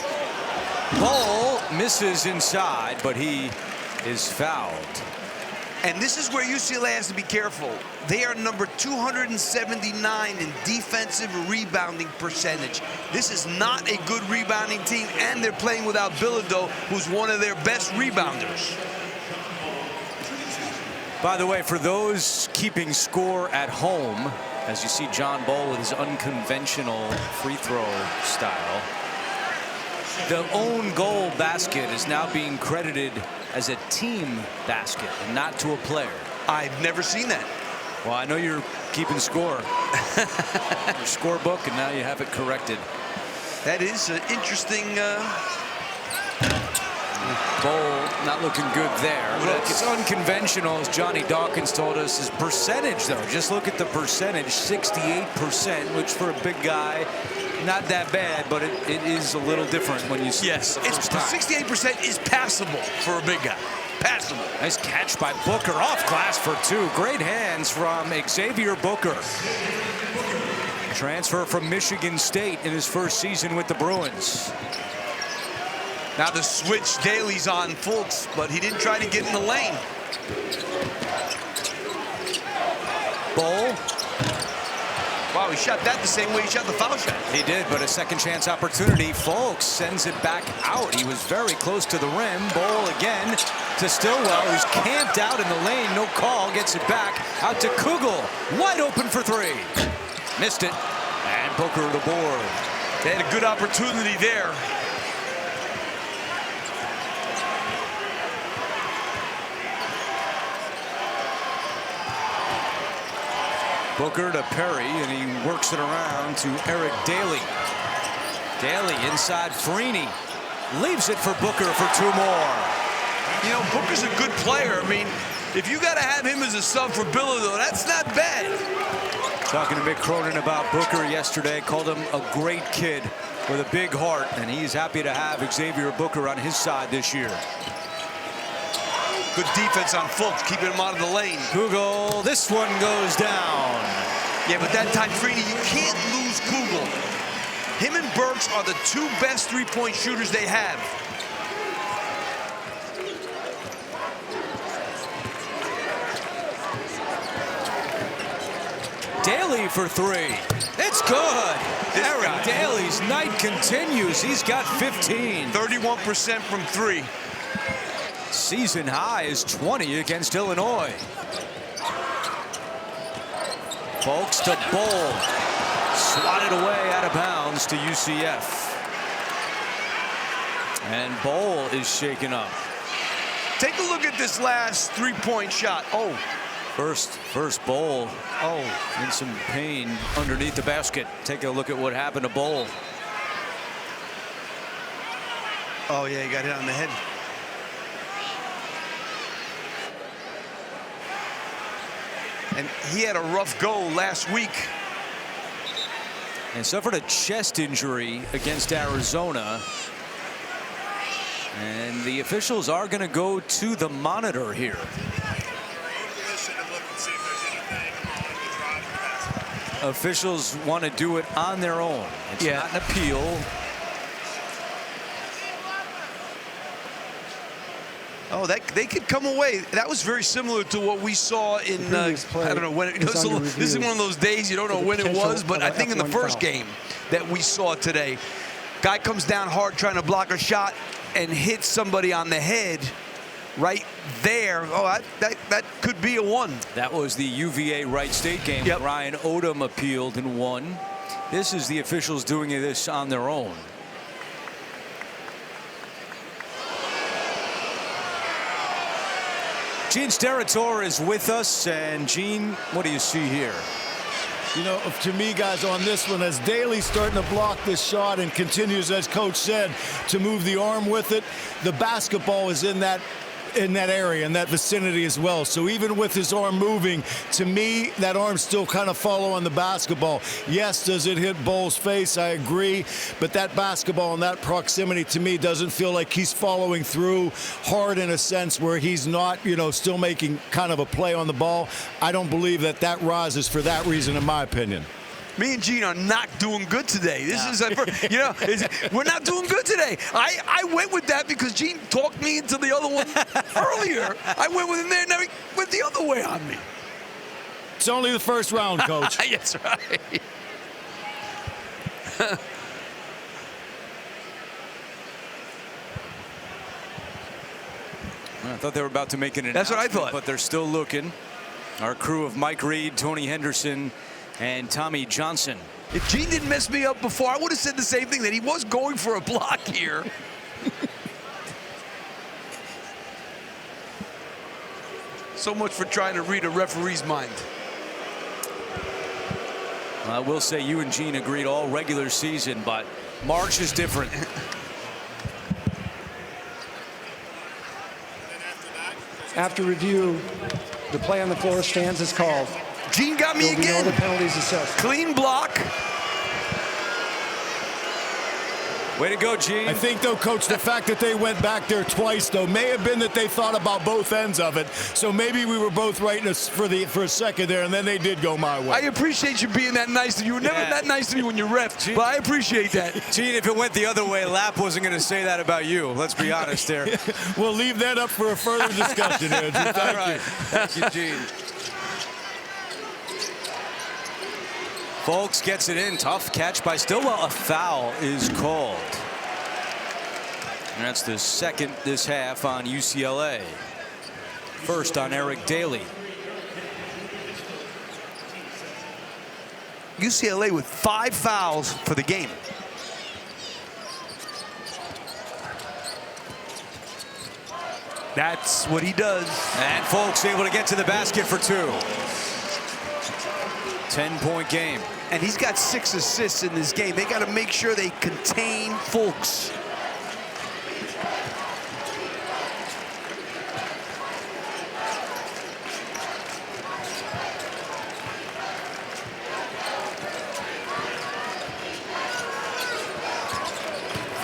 Ball misses inside, but he is fouled. And this is where UCLA has to be careful. They are number 279 in defensive rebounding percentage. This is not a good rebounding team, and they're playing without Bilodeau, who's one of their best rebounders. By the way, for those keeping score at home, as you see John Ball with his unconventional free throw style, the own goal basket is now being credited as a team basket and not to a player. I've never seen that. Well, I know you're keeping score. Your scorebook, and now you have it corrected. That is an interesting. Bowl not looking good there. Look, it's unconventional, as Johnny Dawkins told us. His percentage, though, just look at the percentage, 68%, which for a big guy, not that bad, but it is a little different when you see. Yes, it's 68% is passable for a big guy. Passable. Nice catch by Booker, off glass for 2. Great hands from Xavier Booker. Transfer from Michigan State in his first season with the Bruins. Now the switch, Daly's on Fultz, but he didn't try to get in the lane. Ball. Wow, he shot that the same way he shot the foul shot. He did, but a second chance opportunity. Fultz sends it back out. He was very close to the rim. Ball again to Stillwell, who's camped out in the lane. No call, gets it back out to Kugel. Wide open for 3. Missed it. And Booker the board. They had a good opportunity there. Booker to Perry, and he works it around to Eric Daly. Daly inside Freeney. Leaves it for Booker for 2 more. You know, Booker's a good player. I mean, if you got to have him as a sub for Bilodeau, that's not bad. Talking to Mick Cronin about Booker yesterday, called him a great kid. with a big heart, and he's happy to have Xavier Booker on his side this year. Good defense on Fultz, keeping him out of the lane. Kugel, this one goes down. Yeah, but that time, Freeney, you can't lose Kugel. Him and Burks are the two best three-point shooters they have. Daly for three. It's good. Eric Daly's night continues. He's got 15. 31% from three. Season high is 20 against Illinois. Folks to Bowl. Swatted away out of bounds to UCF. And Bowl is shaken up. Take a look at this last three-point shot. Oh. First Bowl. Oh, in some pain underneath the basket. Take a look at what happened to Bowl. Oh, yeah, he got hit on the head. And he had a rough go last week. And suffered a chest injury against Arizona. And the officials are going to go to the monitor here. Officials want to do it on their own. It's not an appeal. Oh, they could come away. That was very similar to what we saw in, I don't know when. This is one of those days you don't know when it was, but I think in the first game that we saw today, guy comes down hard trying to block a shot and hits somebody on the head right there. Oh, that could be a one. That was the UVA Wright State game. Yep. Ryan Odom appealed and won. This is the officials doing this on their own. Gene Steratore is with us, and Gene, what do you see here? You know, to me, guys, on this one, as Daly's starting to block this shot and continues, as Coach said, to move the arm with it, the basketball is in that area, in that vicinity as well. So even with his arm moving, to me, that arm's still kind of following the basketball. Yes, does it hit Bowles' face? I agree. But that basketball in that proximity, to me, doesn't feel like he's following through hard in a sense where he's not, you know, still making kind of a play on the ball. I don't believe that rises for that reason, in my opinion. Me and Gene are not doing good today. This is, you know, we're not doing good today. I went with that because Gene talked me into the other one earlier. I went with him there, and now he went the other way on me. It's only the first round, Coach. That's right. I thought they were about to make an announcement. That's what I thought. But they're still looking. Our crew of Mike Reed, Tony Henderson, and Tommy Johnson. If Gene didn't mess me up before, I would have said the same thing, that he was going for a block here. So much for trying to read a referee's mind. I will say you and Gene agreed all regular season, but March is different. After review, the play on the floor stands as called. Gene got me again. No other penalties assessed. Clean block. Way to go, Gene. I think, though, Coach, the fact that they went back there twice, though, may have been that they thought about both ends of it. So maybe we were both right for a second there, and then they did go my way. I appreciate you being that nice to me. You were never that nice to me when you ref, but I appreciate that. Gene, if it went the other way, Lapp wasn't going to say that about you. Let's be honest there. We'll leave that up for a further discussion, Andrew. Thank you. Thank you, Gene. Folks gets it in. Tough catch by Stillwell. A foul is called. And that's the second this half on UCLA. First on Eric Daly. UCLA with 5 fouls for the game. That's what he does. And Folks able to get to the basket for 2. 10-point game. And he's got 6 assists in this game. They got to make sure they contain Folks.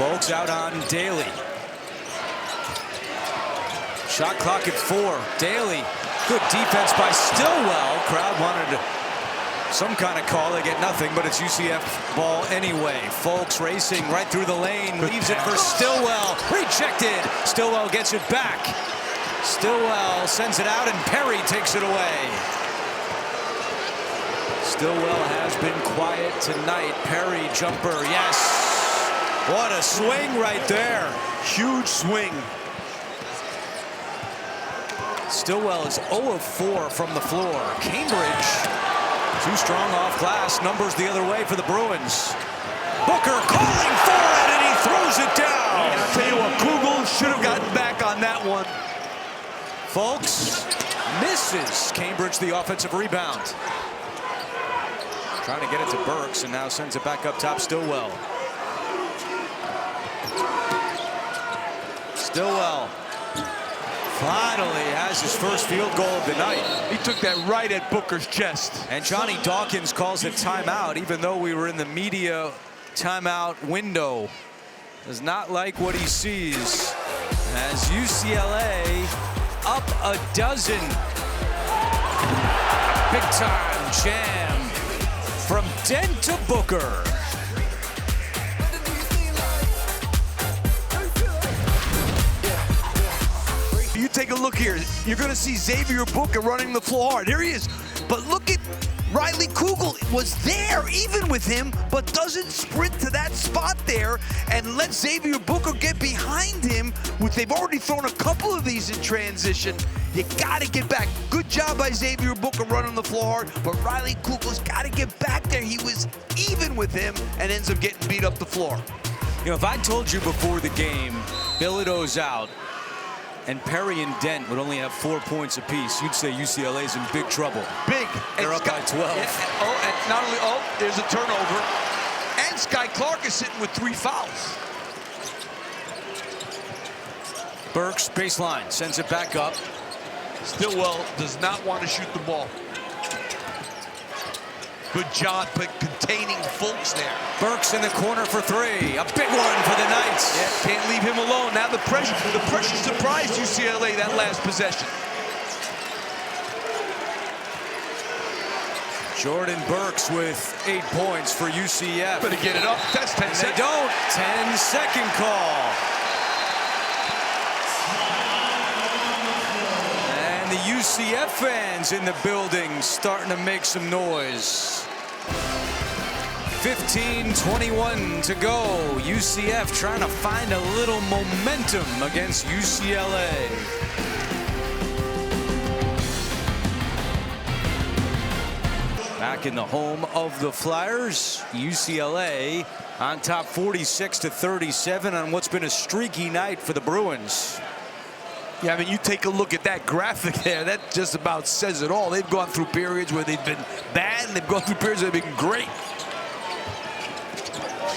Folks out on Daly. Shot clock at 4. Daly, good defense by Stillwell. Crowd wanted some kind of call. They get nothing, but it's UCF ball anyway. Folks racing right through the lane. Leaves it for Stillwell. Rejected. Stillwell gets it back. Stillwell sends it out, and Perry takes it away. Stillwell has been quiet tonight. Perry jumper, yes. What a swing right there. Huge swing. Stillwell is 0 of 4 from the floor. Cambridge, too strong off glass. Numbers the other way for the Bruins. Booker calling for it, and he throws it down. And I'll tell you what, Kugel should have gotten back on that one. Folks misses. Cambridge the offensive rebound. Trying to get it to Burks, and now sends it back up top. Stillwell. Stillwell finally has his first field goal of the night. He took that right at Booker's chest. And Johnny Dawkins calls a timeout, even though we were in the media timeout window. Does not like what he sees as UCLA up a dozen. Big time jam from Dent to Booker. You take a look here. You're going to see Xavier Booker running the floor hard. Here he is. But look at Riley Kugel was there even with him, but doesn't sprint to that spot there and let Xavier Booker get behind him. They've already thrown a couple of these in transition. You got to get back. Good job by Xavier Booker running the floor hard, but Riley Kugel's got to get back there. He was even with him and ends up getting beat up the floor. You know, if I told you before the game, Bilodeau's out, and Perry and Dent would only have 4 points apiece, you'd say UCLA's in big trouble. Big. They're up by 12. Yeah, and not only, there's a turnover. And Sky Clark is sitting with 3 fouls. Burks, baseline, sends it back up. Stillwell does not want to shoot the ball. Good job containing Folks there. Burks in the corner for 3. A big one for the Knights. Yeah, can't leave him alone. Now the pressure surprised UCLA that last possession. Jordan Burks with 8 points for UCF. Better get it up. That's 10 seconds. They don't. 10-second call. And the UCF fans in the building starting to make some noise. 15:21 to go. UCF trying to find a little momentum against UCLA. Back in the home of the Flyers, UCLA on top 46-37 on what's been a streaky night for the Bruins. Yeah, I mean, you take a look at that graphic there. That just about says it all. They've gone through periods where they've been bad, and they've gone through periods where they've been great.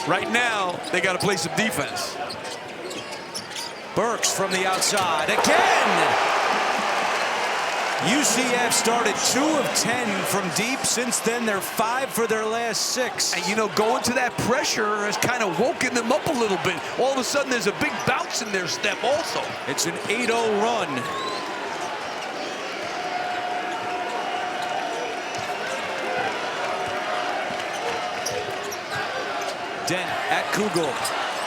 Right now, they got to play some defense. Burks from the outside again. UCF started 2 of 10 from deep. Since then, they're 5 for their last 6. And, you know, going to that pressure has kind of woken them up a little bit. All of a sudden, there's a big bounce in their step also. It's an 8-0 run. Dent at Kugel.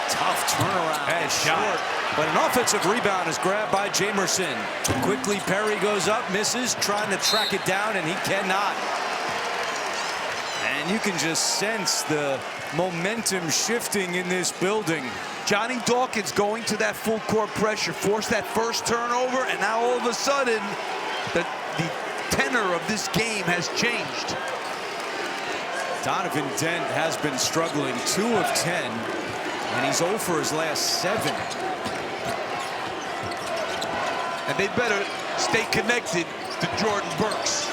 Tough turnaround. And shot. But an offensive rebound is grabbed by Jamerson. Quickly, Perry goes up, misses, trying to track it down, and he cannot. And you can just sense the momentum shifting in this building. Johnny Dawkins going to that full court pressure, forced that first turnover, and now all of a sudden, the tenor of this game has changed. Donovan Dent has been struggling, 2 of 10, and he's 0 for his last 7. And they better stay connected to Jordan Burks.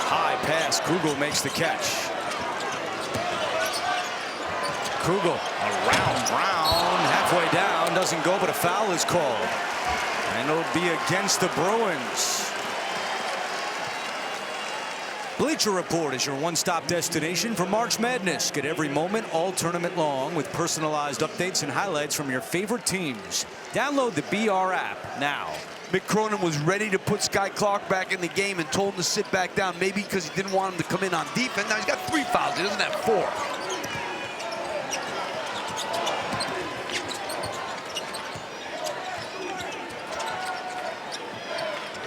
High pass, Kugel makes the catch. Kugel around Brown, halfway down, doesn't go, but a foul is called. And it'll be against the Bruins. Bleacher Report is your one-stop destination for March Madness. Get every moment all tournament long with personalized updates and highlights from your favorite teams. Download the BR app now. Mick Cronin was ready to put Sky Clark back in the game and told him to sit back down, maybe because he didn't want him to come in on defense. Now he's got 3 fouls. He doesn't have 4.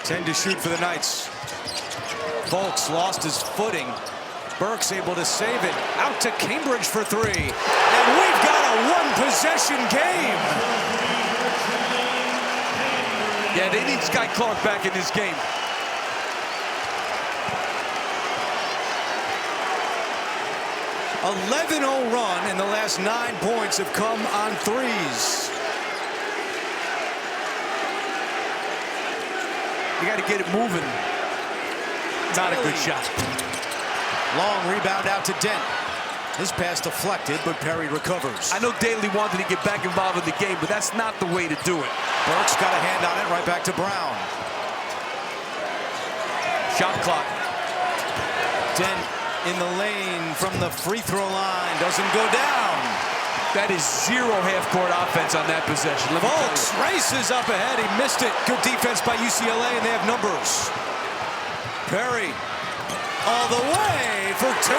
10 to shoot for the Knights. Folks lost his footing. Burke's able to save it. Out to Cambridge for 3. And we've got a one-possession game. Yeah, they need Sky Clark back in this game. A 11-0 run, and the last 9 points have come on threes. You got to get it moving. Not a good shot. Long rebound out to Dent. His pass deflected, but Perry recovers. I know Daly wanted to get back involved in the game, but that's not the way to do it. Burke's got a hand on it, right back to Brown. Shot clock. Dent in the lane from the free throw line. Doesn't go down. That is 0 half-court offense on that possession. Folks races up ahead. He missed it. Good defense by UCLA, and they have numbers. Perry all the way for 2.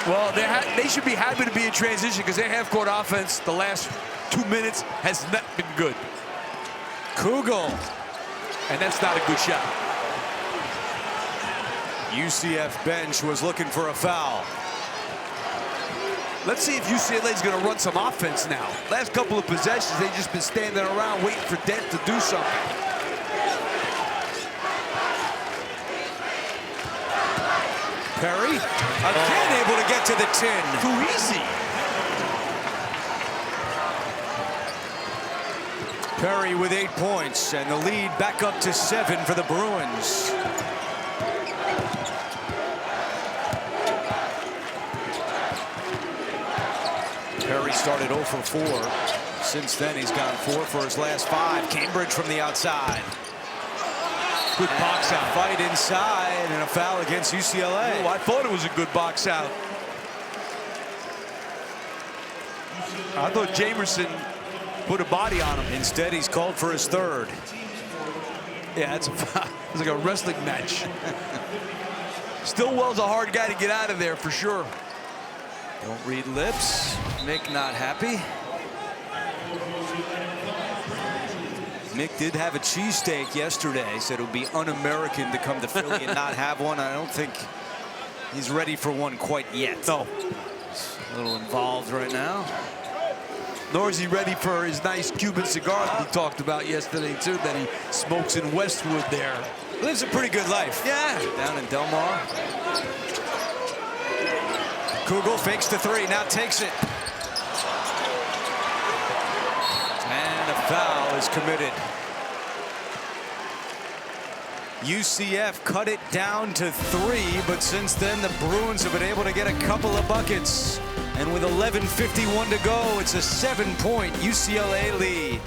Well, they should be happy to be in transition because their half-court offense the last 2 minutes has not been good. Kugel. And that's not a good shot. UCF bench was looking for a foul. Let's see if UCLA is going to run some offense now. Last couple of possessions, they've just been standing around waiting for Dent to do something. Perry again able to get to the 10. Too easy. Perry with 8 points, and the lead back up to 7 for the Bruins. Perry started 0 for 4. Since then, he's gone 4 for his last 5. Cambridge from the outside. Good box out. Fight inside, and a foul against UCLA. Oh, I thought it was a good box out. I thought Jamerson put a body on him. Instead, he's called for his 3rd. Yeah, it's like a wrestling match. Stillwell's a hard guy to get out of there for sure. Don't read lips. Mick not happy. Mick did have a cheesesteak yesterday. Said it would be un-American to come to Philly and not have one. I don't think he's ready for one quite yet. No. He's a little involved right now. Nor is he ready for his nice Cuban cigar that we talked about yesterday, too, that he smokes in Westwood there. Lives a pretty good life. Yeah. Down in Del Mar. Kugel fakes the 3, now takes it. And a foul is committed. UCF cut it down to 3, but since then the Bruins have been able to get a couple of buckets. And with 11:51 to go, it's a 7-point UCLA lead.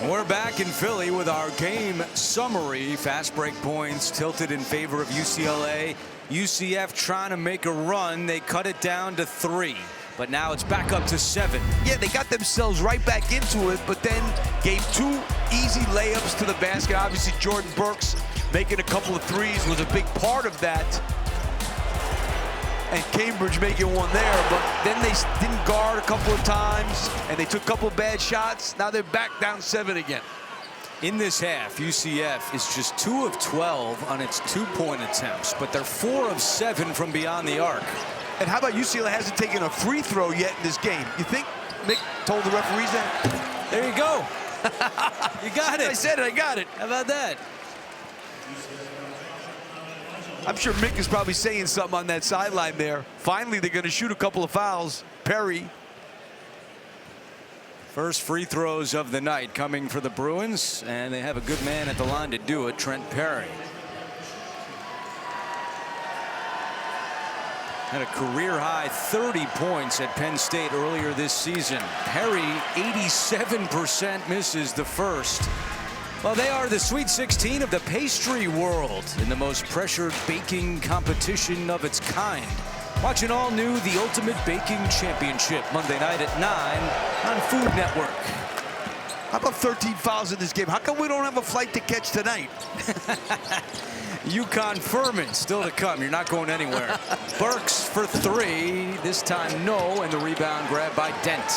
We're back in Philly with our game summary. Fast break points tilted in favor of UCLA. UCF trying to make a run. They cut it down to 3, but now it's back up to 7. Yeah, they got themselves right back into it, but then gave 2 easy layups to the basket. Obviously, Jordan Burks making a couple of threes was a big part of that. And Cambridge making one there, but then they didn't guard a couple of times, and they took a couple of bad shots. Now they're back down 7 again. In this half, UCF is just 2 of 12 on its 2-point attempts, but they're 4 of 7 from beyond the arc. And how about UCLA hasn't taken a free throw yet in this game? You think Mick told the referees that? There you go. You got it. I said it, I got it. How about that? I'm sure Mick is probably saying something on that sideline there. Finally, they're going to shoot a couple of fouls. Perry. First free throws of the night coming for the Bruins, and they have a good man at the line to do it, Trent Perry. Had a career-high 30 points at Penn State earlier this season. Perry, 87% misses the first. Well, they are the Sweet 16 of the pastry world in the most pressured baking competition of its kind. Watch an all-new The Ultimate Baking Championship Monday night at 9 on Food Network. How about 13 fouls in this game? How come we don't have a flight to catch tonight? UConn Furman still to come. You're not going anywhere. Burks for 3. This time no, and the rebound grabbed by Dent.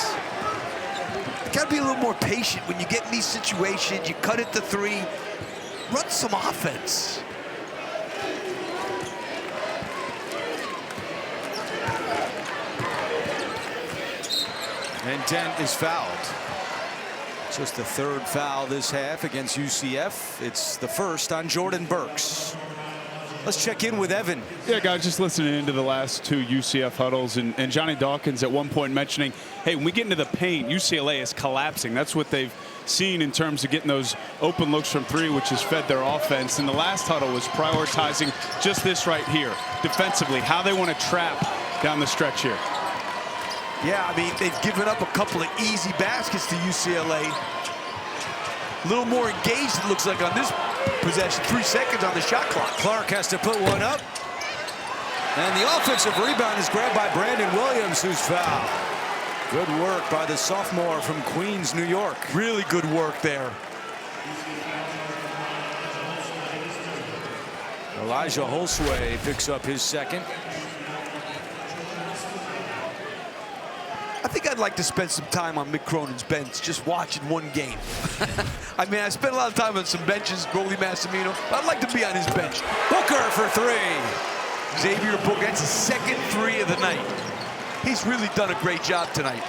Got to be a little more patient when you get in these situations. You cut it to 3. Run some offense. And Dent is fouled. Just the 3rd foul this half against UCF. It's the first on Jordan Burks. Let's check in with Evan. Yeah, guys, just listening into the last 2 UCF huddles, and Johnny Dawkins at one point mentioning, hey, when we get into the paint, UCLA is collapsing. That's what they've seen in terms of getting those open looks from 3, which has fed their offense. And the last huddle was prioritizing just this right here, defensively, how they want to trap down the stretch here. Yeah, I mean, they've given up a couple of easy baskets to UCLA. A little more engaged, it looks like, on this possession. 3 seconds on the shot clock. Clark has to put one up. And the offensive rebound is grabbed by Brandon Williams, who's fouled. Good work by the sophomore from Queens, New York. Really good work there. Elijah Holsway picks up his second. I think I'd like to spend some time on Mick Cronin's bench, just watching one game. I mean, I spent a lot of time on some benches, Goldie Massimino, but I'd like to be on his bench. Booker for 3. Xavier Booker, that's his 2nd 3 of the night. He's really done a great job tonight.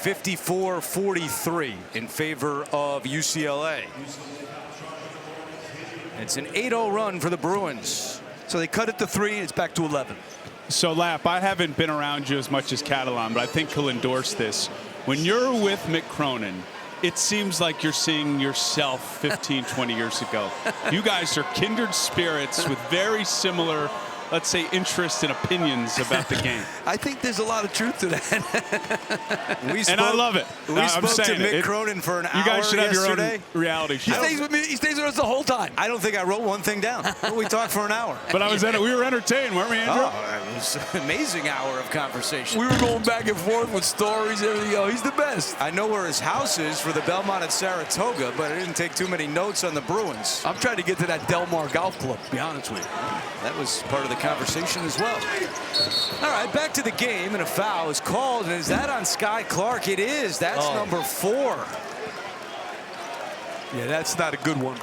(54-43) in favor of UCLA. It's an 8-0 run for the Bruins. So they cut it to 3, and it's back to 11. So, Lap, I haven't been around you as much as Catalan, but I think he'll endorse this. When you're with Mick Cronin, it seems like you're seeing yourself 15, 20 years ago. You guys are kindred spirits with very similar, let's say, interests and opinions about the game. I think there's a lot of truth to that. And I love it. We spoke to Mick Cronin for an hour. You guys should have yesterday. your own reality show. He stays with me. He stays with us the whole time. I don't think I wrote one thing down. We talked for an hour. But we were entertained, weren't we, Andrew? Oh, it was an amazing hour of conversation. We were going back and forth with stories, everything. Oh, he's the best. I know where his house is for the Belmont at Saratoga, but I didn't take too many notes on the Bruins. I'm trying to get to that Del Mar Golf Club, to be honest with you. That was part of the conversation as well. All right, back to the game, and a foul is called. And is that on Sky Clark? It is. That's number 4. Yeah, that's not a good one.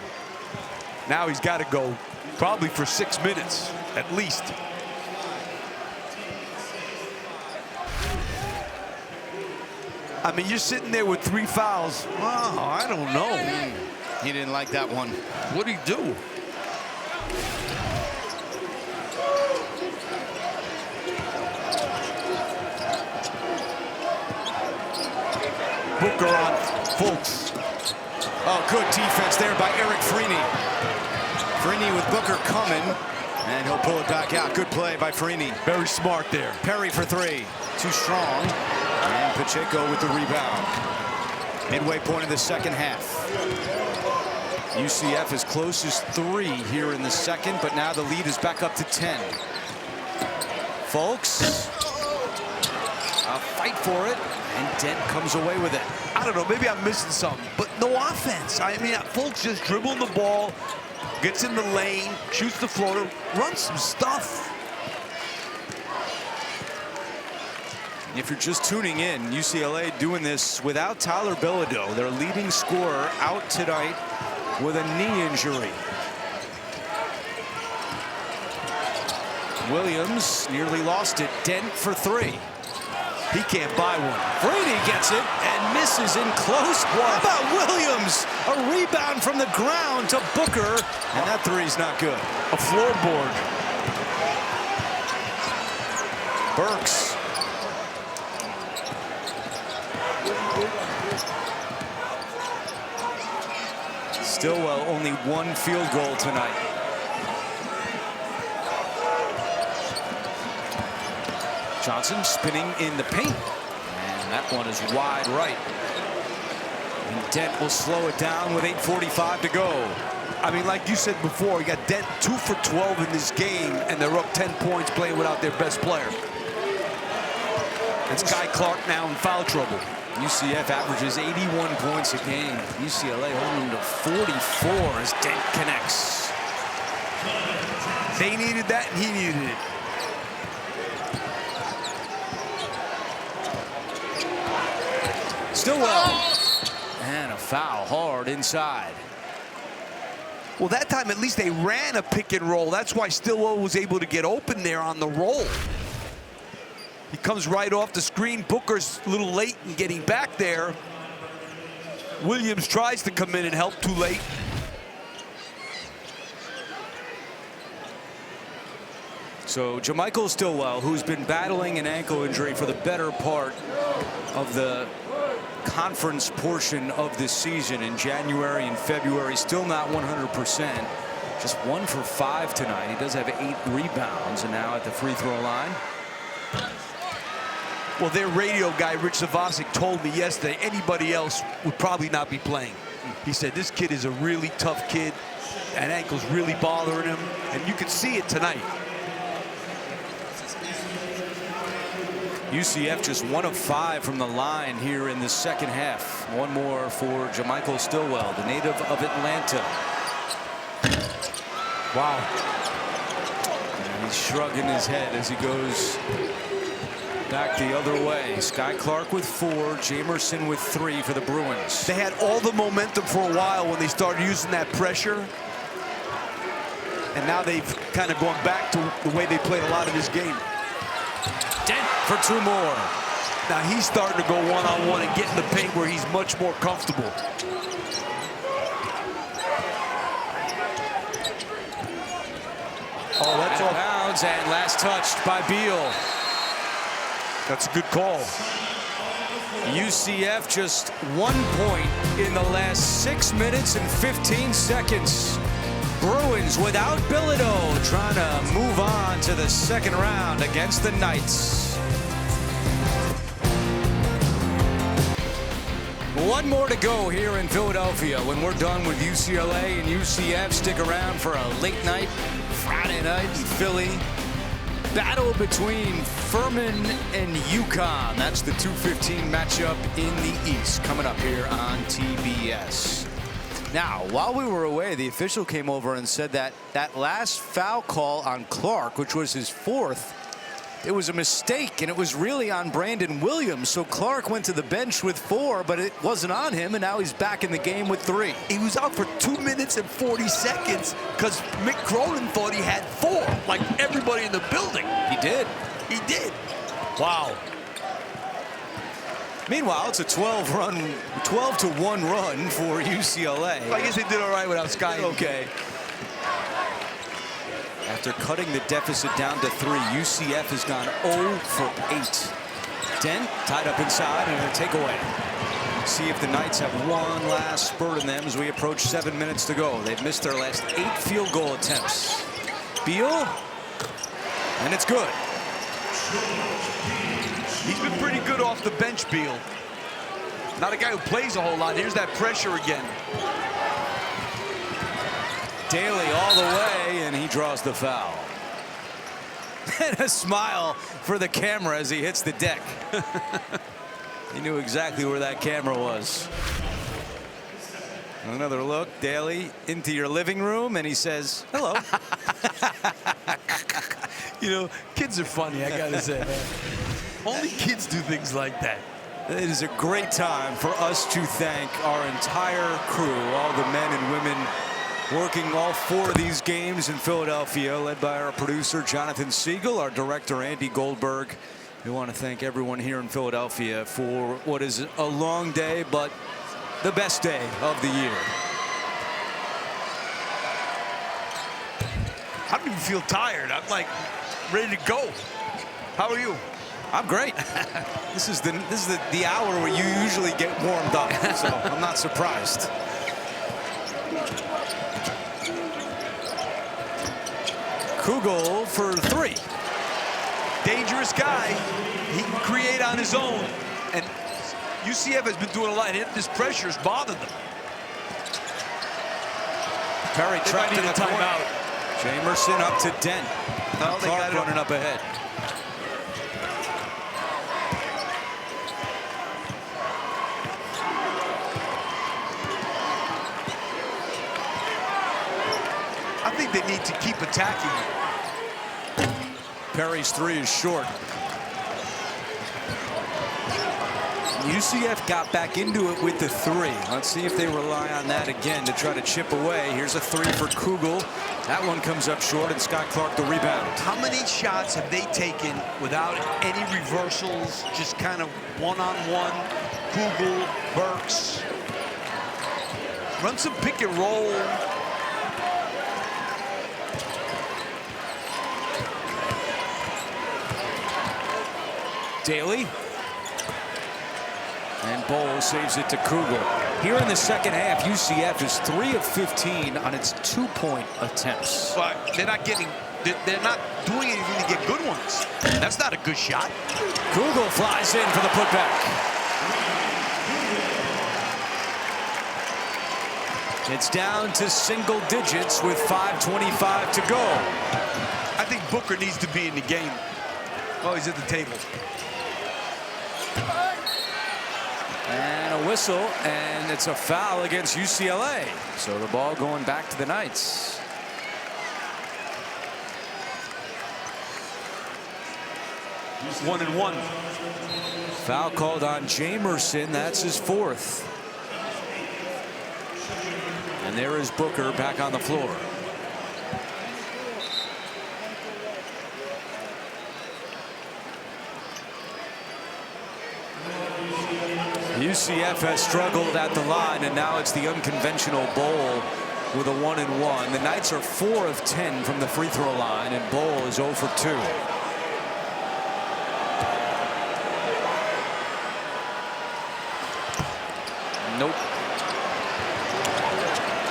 Now he's got to go probably for 6 minutes, at least. I mean, you're sitting there with 3 fouls. Wow, I don't know. He didn't like that one. What do you do? Booker on Fultz. Oh, good defense there by Eric Freeney. Freeney with Booker coming, and he'll pull it back out. Good play by Freeney. Very smart there. Perry for 3. Too strong. And Pacheco with the rebound. Midway point of the second half. UCF as close as 3 here in the second, but now the lead is back up to 10. Folks, a fight for it, and Dent comes away with it. I don't know, maybe I'm missing something, but no offense. I mean, Fultz just dribbling the ball, gets in the lane, shoots the floater, runs some stuff. If you're just tuning in, UCLA doing this without Tyler Bilodeau, their leading scorer, out tonight with a knee injury. Williams nearly lost it. Dent for 3. He can't buy one. Freeney gets it and misses in close. How about Williams? A rebound from the ground to Booker, and that 3's not good. A floorboard. Burks. Stillwell only 1 field goal tonight. Johnson spinning in the paint. And that one is wide right. And Dent will slow it down with 8:45 to go. I mean, like you said before, you got Dent 2 for 12 in this game, and they're up 10 points playing without their best player. And Sky Clark now in foul trouble. UCF averages 81 points a game. UCLA holding to 44 as Dent connects. They needed that, and he needed it. Stillwell. And a foul hard inside. Well, that time at least they ran a pick and roll. That's why Stillwell was able to get open there on the roll. He comes right off the screen. Booker's a little late in getting back there. Williams tries to come in and help, too late. So Jamichael Stillwell, who's been battling an ankle injury for the better part of the conference portion of this season in January and February, still not 100%. Just 1 for 5 tonight. He does have 8 rebounds, and now at the free throw line. Well, their radio guy, Rich Zavasic, told me yesterday anybody else would probably not be playing. He said this kid is a really tough kid. That ankle's really bothering him, and you can see it tonight. UCF just 1 of 5 from the line here in the second half. 1 more for Jamichael Stillwell, the native of Atlanta. Wow. And he's shrugging his head as he goes back the other way. Sky Clark with 4, Jamerson with 3 for the Bruins. They had all the momentum for a while when they started using that pressure. And now they've kind of gone back to the way they played a lot of this game. Dent for 2 more. Now he's starting to go one-on-one and get in the paint where he's much more comfortable. Oh, that's off bounds, and last touched by Beal. That's a good call. UCF just 1 point in the last 6 minutes and 15 seconds. Bruins without Bilodeau trying to move on to the second round against the Knights. 1 more to go here in Philadelphia. When we're done with UCLA and UCF, stick around for a late night Friday night in Philly. Battle between Furman and UConn. That's the 2:15 matchup in the East coming up here on TBS. Now, while we were away, the official came over and said that that last foul call on Clark, which was his 4th, it was a mistake, and it was really on Brandon Williams. So Clark went to the bench with 4, but it wasn't on him, and now he's back in the game with 3. He was out for 2 minutes and 40 seconds because Mick Cronin thought he had 4, like everybody in the building. He did. He did. Wow. Meanwhile, it's a 12-to-1 run for UCLA. I guess they did all right without Sky. Okay. After cutting the deficit down to 3, UCF has gone 0 for 8. Dent tied up inside and a takeaway. See if the Knights have one last spurt in them as we approach 7 minutes to go. They've missed their last 8 field goal attempts. Beal, and it's good. He's been pretty good off the bench, Beal. Not a guy who plays a whole lot. Here's that pressure again. Daly all the way, and he draws the foul. And a smile for the camera as he hits the deck. He knew exactly where that camera was. Another look, Daly, into your living room, and he says, hello. You know, kids are funny, I gotta say, man. Only kids do things like that. It is a great time for us to thank our entire crew, all the men and women working all 4 of these games in Philadelphia, led by our producer, Jonathan Siegel, our director, Andy Goldberg. We want to thank everyone here in Philadelphia for what is a long day, but the best day of the year. I don't even feel tired. I'm like ready to go. How are you? I'm great. This is the hour where you usually get warmed up, so I'm not surprised. Kugel for 3. Dangerous guy. He can create on his own. And UCF has been doing a lot. And this pressure has bothered them. Perry trapped in the timeout. Jamerson up to Dent. No, they got Clark running up ahead. I think they need to keep attacking. Perry's 3 is short. UCF got back into it with the 3. Let's see if they rely on that again to try to chip away. Here's a 3 for Kugel. That one comes up short, and Scott Clark the rebound. How many shots have they taken without any reversals, just kind of one-on-one? Kugel, Burks. Run some pick and roll. Daly. And Bowl saves it to Kugel. Here in the second half, UCF is 3 of 15 on its 2-point attempts. But they're not getting, they're not doing anything to get good ones. That's not a good shot. Kugel flies in for the putback. It's down to single digits with 5:25 to go. I think Booker needs to be in the game. Oh, he's at the table. And a whistle, and it's a foul against UCLA. So the ball going back to the Knights. One and one. Foul called on Jamerson. That's his 4th. And there is Booker back on the floor. UCF has struggled at the line, and now it's the unconventional Bowl with a 1-and-1. The Knights are 4 of 10 from the free throw line, and Bowl is 0 for 2. Nope.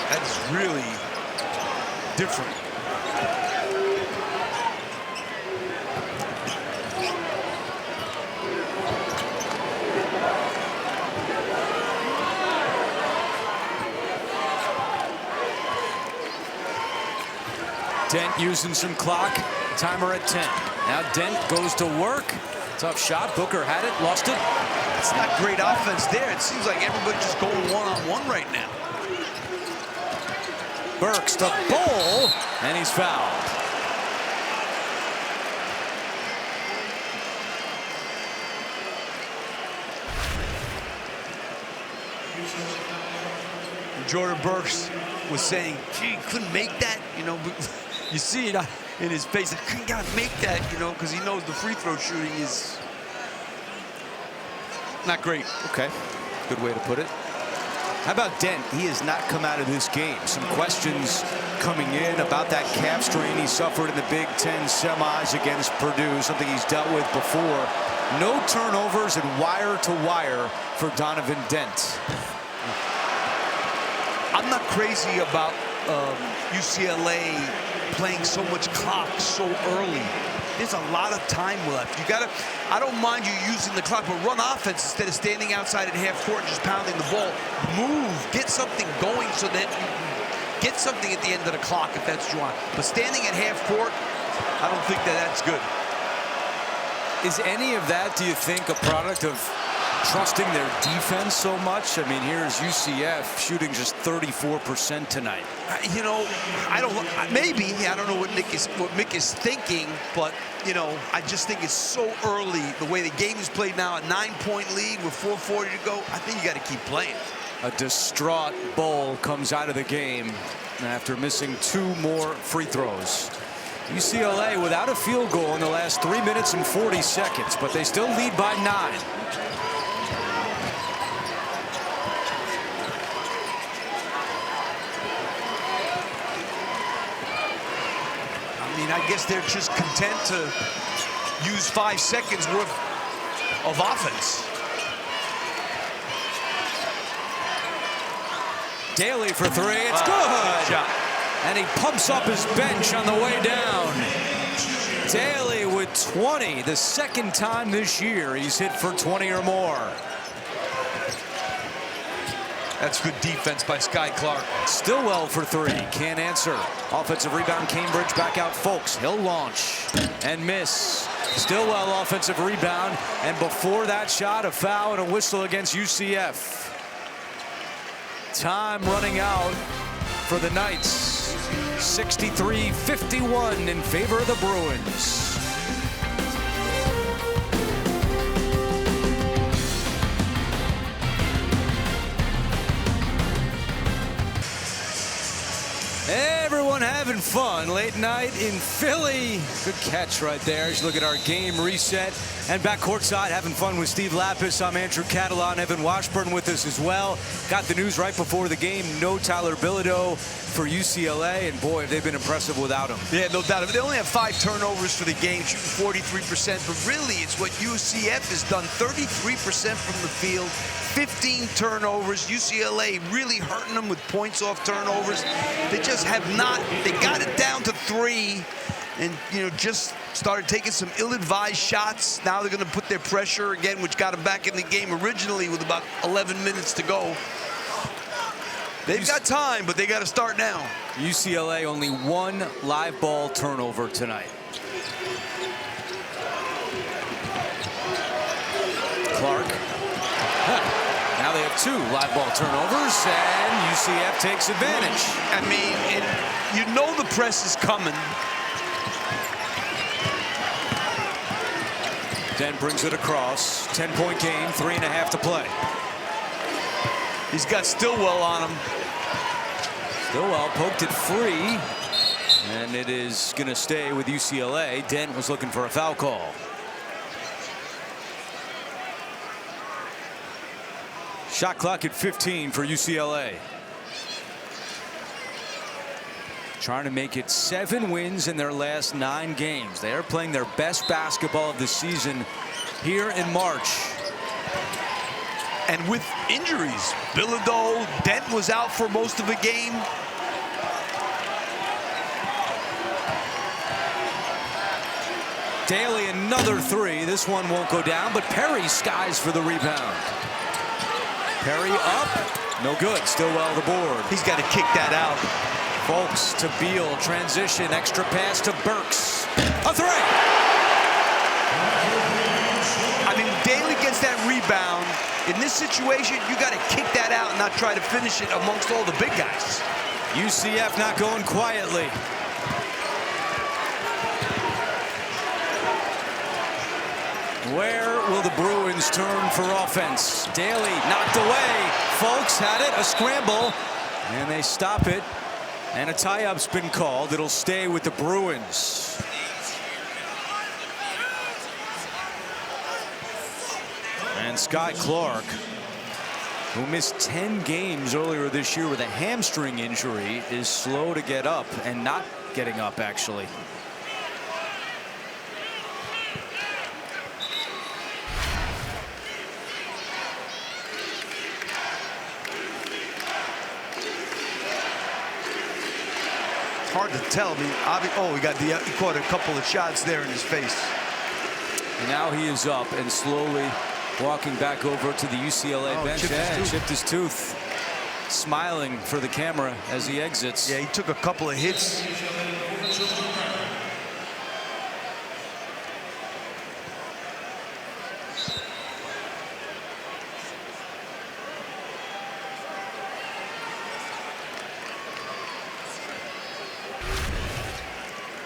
That's really different. Dent using some clock. Timer at 10. Now Dent goes to work. Tough shot. Booker had it, lost it. It's not great offense there. It seems like everybody's just going one-on-one right now. Burks to Bowl, and he's fouled. Jordan Burks was saying, gee, couldn't make that, you know. You see it in his face. I couldn't make that, you know, because he knows the free throw shooting is not great. Okay, good way to put it. How about Dent? He has not come out of this game. Some questions coming in about that calf strain he suffered in the Big Ten semis against Purdue, something he's dealt with before. No turnovers and wire to wire for Donovan Dent. I'm not crazy about UCLA playing so much clock so early. There's a lot of time left. You gotta, I don't mind you using the clock, but run offense instead of standing outside at half court and just pounding the ball. Move, get something going so that you can get something at the end of the clock if that's what you want. But standing at half court, I don't think that that's good. Is any of that, do you think, a product of trusting their defense so much? I mean, here's UCF shooting just 34% tonight. You know, I don't. Maybe I don't know what Mick is thinking, but you know, I just think it's so early. The way the game is played now, a 9-point lead with 4:40 to go. I think you got to keep playing. A distraught Bowl comes out of the game after missing 2 more free throws. UCLA without a field goal in the last 3 minutes and 40 seconds, but they still lead by 9. I guess they're just content to use 5 seconds worth of offense. Daly for three. It's good. Shot. And he pumps up his bench on the way down. Daly with 20, the second time this year he's hit for 20 or more. That's good defense by Sky Clark. Stillwell for three, can't answer. Offensive rebound, Cambridge back out Folks. He'll launch and miss. Stillwell offensive rebound, and before that shot, a foul and a whistle against UCF. Time running out for the Knights. 63-51 in favor of the Bruins. Everyone having fun late night in Philly. Good catch right there as you look at our game reset. And back courtside having fun with Steve Lapis. I'm Andrew Catalan. Evan Washburn with us as well. Got the news right before the game. No Tyler Bilodeau for UCLA. And boy, have they been impressive without him. Yeah, no doubt. They only have 5 turnovers for the game, shooting 43%. But really, it's what UCF has done. 33% from the field. 15 turnovers. UCLA really hurting them with points off turnovers. They just have not. They got it down to 3 and, just started taking some ill-advised shots. Now they're going to put their pressure again, which got them back in the game originally with about 11 minutes to go. They've got time, but they got to start now. UCLA only 1 live ball turnover tonight. Clark. Now they have 2 live ball turnovers, and UCF takes advantage. I mean, you know the press is coming. Dent brings it across. 10-point game, 3.5 to play. He's got Stillwell on him. Stillwell poked it free, and it is going to stay with UCLA. Dent was looking for a foul call. Shot clock at 15 for UCLA. Trying to make it 7 wins in their last 9 games. They are playing their best basketball of the season here in March. And with injuries, Bilodeau, Dent was out for most of the game. Daly another 3. This one won't go down, but Perry skies for the rebound. Perry up, no good. Stillwell the board. He's got to kick that out. Folks to Beal, transition, extra pass to Burks. A 3. I mean, Daly gets that rebound. In this situation, you got to kick that out and not try to finish it amongst all the big guys. UCF not going quietly. Where will the Bruins turn for offense? Daly knocked away. Folks had it, a scramble, and they stop it. And a tie-up's been called. It'll stay with the Bruins. And Sky Clark, who missed 10 games earlier this year with a hamstring injury, is slow to get up, and not getting up, actually. Hard to tell. I mean, he caught a couple of shots there in his face. And now he is up and slowly walking back over to the UCLA bench. Chipped his tooth. Smiling for the camera as he exits. Yeah, he took a couple of hits.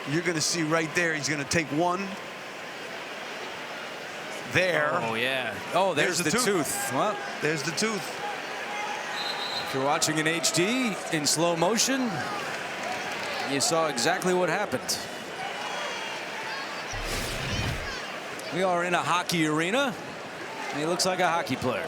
You're going to see right there, he's going to take one. There. Oh, yeah. Oh, there's the tooth. Well, there's the tooth. If you're watching in HD in slow motion, you saw exactly what happened. We are in a hockey arena, and he looks like a hockey player.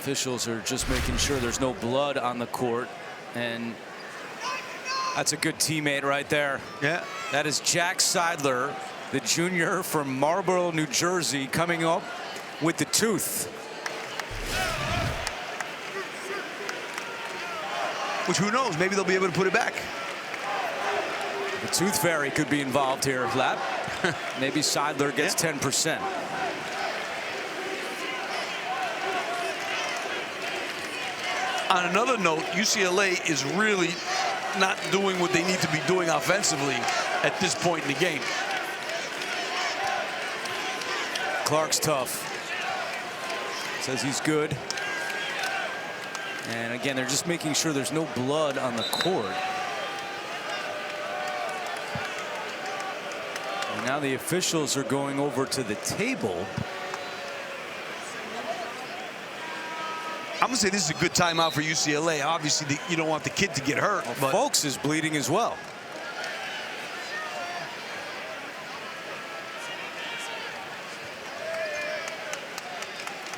Officials are just making sure there's no blood on the court, and That's a good teammate right there. Yeah. That is Jack Seidler, the junior from Marlboro, New Jersey, coming up with the tooth. Which, who knows, maybe they'll be able to put it back. The tooth fairy could be involved here, Lap. Maybe Seidler gets 10%. On another note, UCLA is really not doing what they need to be doing offensively at this point in the game. Clark's tough. Says he's good. And again, they're just making sure there's no blood on the court. And now the officials are going over to the table. I'm going to say this is a good timeout for UCLA. Obviously, you don't want the kid to get hurt. Well, but Folks is bleeding as well.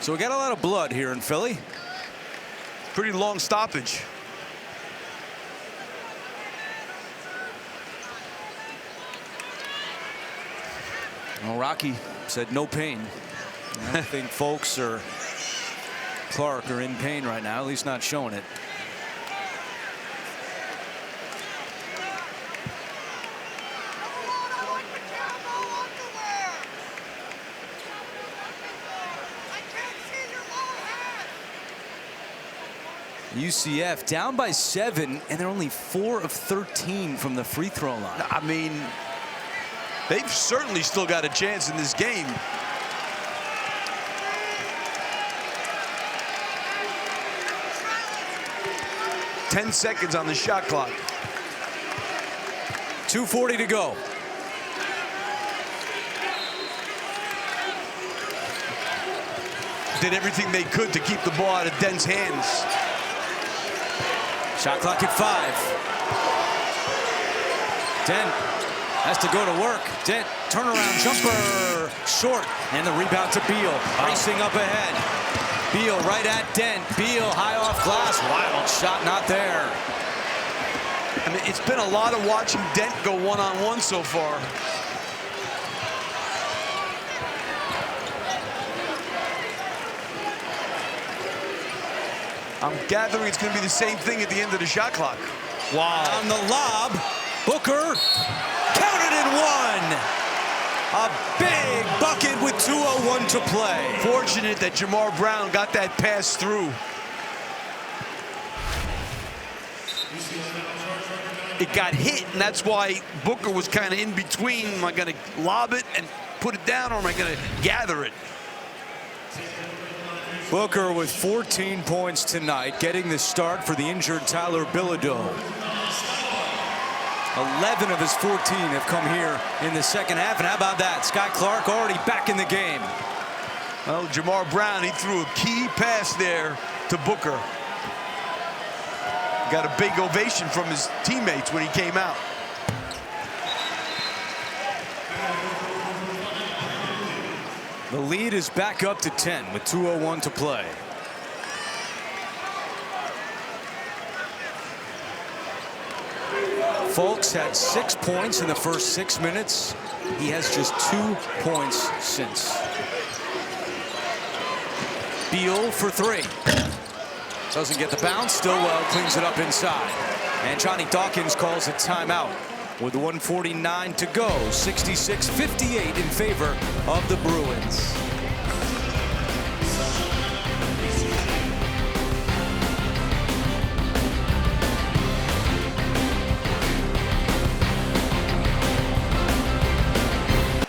So we got a lot of blood here in Philly. pretty long stoppage. Well, Rocky said no pain. I don't think Folks or Clark are in pain right now, at least not showing it. UCF down by 7, and they're only 4 of 13 from the free throw line. I mean, they've certainly still got a chance in this game. Ten seconds on the shot clock. 2:40 to go. Did everything they could to keep the ball out of Dent's hands. Shot clock at 5. Dent has to go to work. Dent, turnaround jumper, short, and the rebound to Beal. Racing up ahead. Beal right at Dent. Beal high off glass. Wild shot, not there. I mean, it's been a lot of watching Dent go one-on-one so far. I'm gathering it's going to be the same thing at the end of the shot clock. Wow. On the lob, Booker counted and one. A big bucket with 2:01 to play. Fortunate that Jamar Brown got that pass through. It got hit, and that's why Booker was kind of in between. Am I going to lob it and put it down, or am I going to gather it? Booker with 14 points tonight, getting the start for the injured Tyler Bilodeau. 11 of his 14 have come here in the second half, and how about that? Sky Clark already back in the game. Well, Jamar Brown, he threw a key pass there to Booker. Got a big ovation from his teammates when he came out. The lead is back up to 10 with 2:01 to play. Folks had 6 points in the first 6 minutes. He has just 2 points since. Beal for 3. Doesn't get the bounce. Stillwell cleans it up inside. And Johnny Dawkins calls a timeout with 1:49 to go. 66-58 in favor of the Bruins.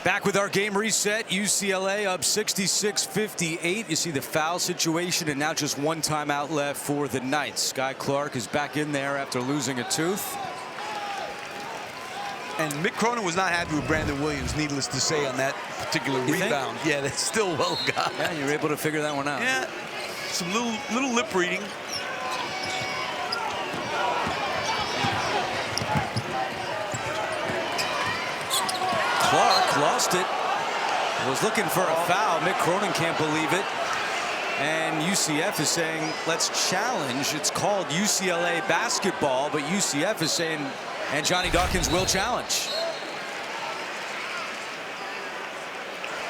Back with our game reset. UCLA up 66-58. You see the foul situation, and now just 1 timeout left for the Knights. Sky Clark is back in there after losing a tooth. And Mick Cronin was not happy with Brandon Williams, needless to say, on that particular rebound. Yeah, that's still well got. Yeah, you were able to figure that one out. Yeah, some little lip reading. Clark lost it. Was looking for a foul. Mick Cronin can't believe it. And UCF is saying, let's challenge. It's called UCLA basketball, but UCF is saying, and Johnny Dawkins will challenge.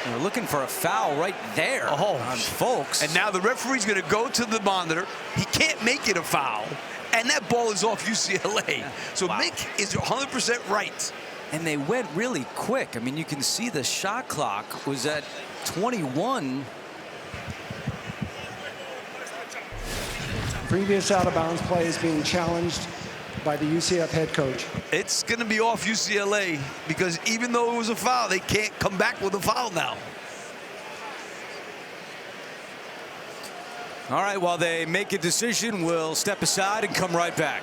We're looking for a foul right there on Folks. And now the referee's going to go to the monitor. He can't make it a foul. And that ball is off UCLA. So Mick is 100% right. And they went really quick. I mean, you can see the shot clock was at 21. Previous out-of-bounds play is being challenged by the UCF head coach. It's going to be off UCLA because even though it was a foul, they can't come back with a foul now. All right, while they make a decision, we'll step aside and come right back.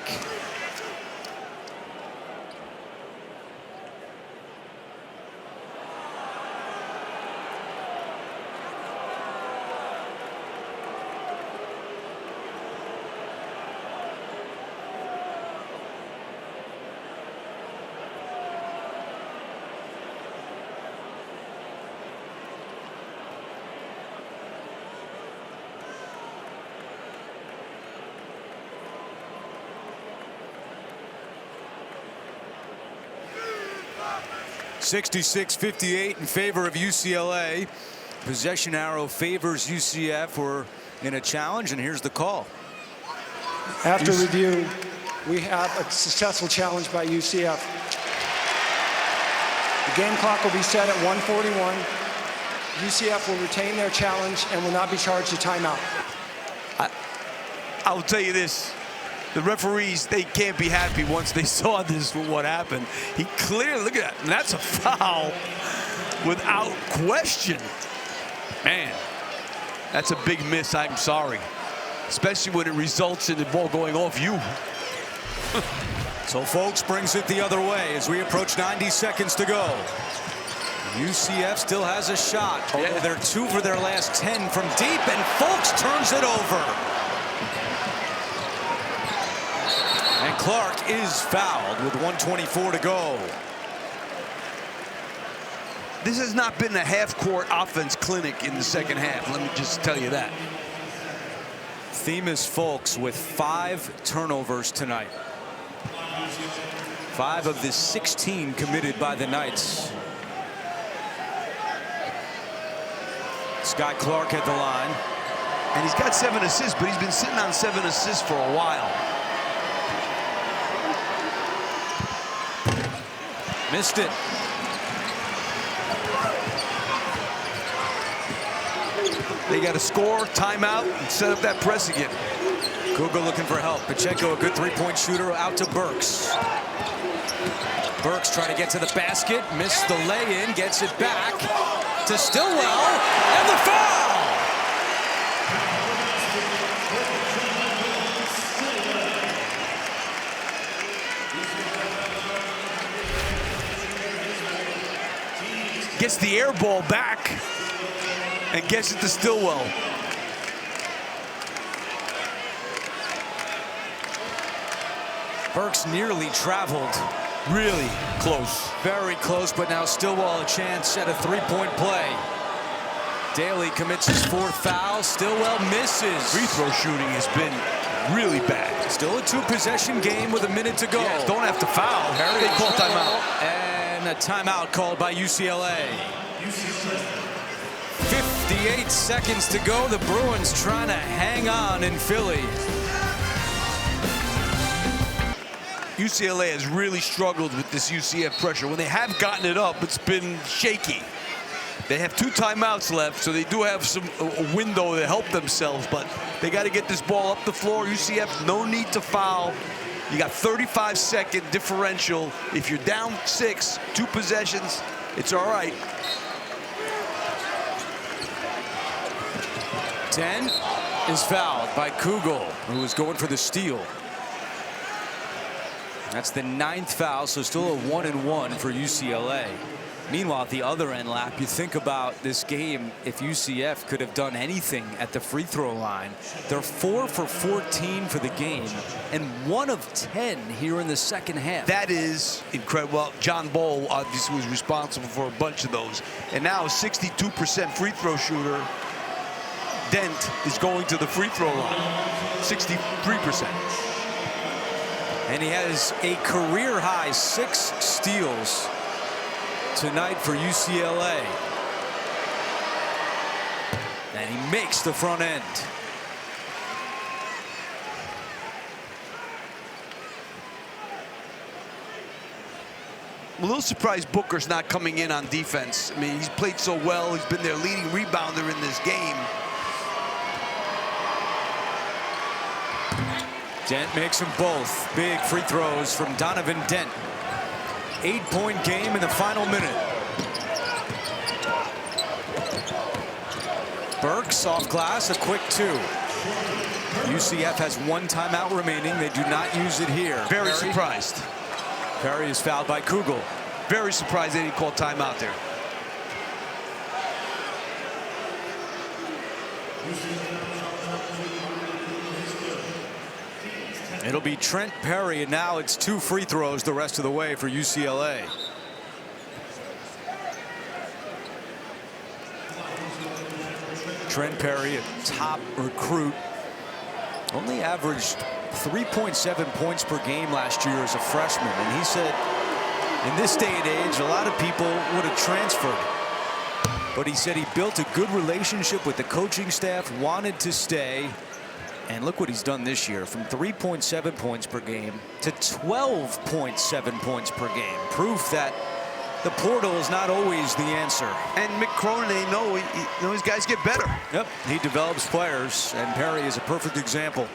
(66-58) in favor of UCLA. Possession arrow favors UCF. We're in a challenge, and here's the call. After review, we have a successful challenge by UCF. The game clock will be set at 1:41. UCF will retain their challenge and will not be charged a timeout. I will tell you this. The referees, they can't be happy once they saw this, what happened. He clearly, look at that, and that's a foul without question. Man, that's a big miss, I'm sorry. Especially when it results in the ball going off you. So Folks brings it the other way as we approach 90 seconds to go. UCF still has a shot. Although they're 2 for their last 10 from deep, and Folks turns it over. And Clark is fouled with 1:24 to go. This has not been a half-court offense clinic in the second half. Let me just tell you that. Themis Folks with 5 turnovers tonight. 5 of the 16 committed by the Knights. Sky Clark at the line. And he's got 7 assists, but he's been sitting on 7 assists for a while. Missed it. They got to score, timeout, and set up that press again. Google looking for help. Pacheco, a good 3-point shooter, out to Burks. Burks trying to get to the basket, missed the lay-in, gets it back to Stillwell, and the foul! Gets the air ball back and gets it to Stillwell. Burks nearly traveled. Really close. Very close, but now Stillwell a chance at a 3-point play. Daly commits his 4th foul. Stillwell misses. Free throw shooting has been really bad. Still a 2-possession game with a minute to go. Yes, don't have to foul. They call timeout. And a timeout called by UCLA. 58 seconds to go. The Bruins trying to hang on in Philly. UCLA has really struggled with this UCF pressure. When they have gotten it up, it's been shaky. They have 2 timeouts left, so they do have a window to help themselves, but they got to get this ball up the floor. UCF, no need to foul. You got 35-second differential. If you're down 6, 2 possessions, it's all right. 10 is fouled by Kugel, who was going for the steal. That's the 9th foul, so still a 1-and-1 for UCLA. Meanwhile, at the other end, Lap, you think about this game, if UCF could have done anything at the free throw line. They're 4 for 14 for the game, and 1 of 10 here in the second half. That is incredible. Well, John Ball obviously was responsible for a bunch of those. And now a 62% free throw shooter. Dent is going to the free throw line. 63%. And he has a career high 6 steals tonight for UCLA. And he makes the front end. I'm a little surprised Booker's not coming in on defense. I mean, he's played so well. He's been their leading rebounder in this game. Dent makes them both. Big free throws from Donovan Dent. 8-point game in the final minute. Burks off glass, a quick 2. UCF has 1 timeout remaining. They do not use it here. Very surprised. Perry is fouled by Kugel. Very surprised they didn't call timeout there. It'll be Trent Perry, and now it's 2 free throws the rest of the way for UCLA. Trent Perry, a top recruit, only averaged 3.7 points per game last year as a freshman. And he said in this day and age, a lot of people would have transferred. But he said he built a good relationship with the coaching staff, wanted to stay. And look what he's done this year, from 3.7 points per game to 12.7 points per game. Proof that the portal is not always the answer. And Mick Cronin, they know these guys get better. Yep, he develops players, and Perry is a perfect example.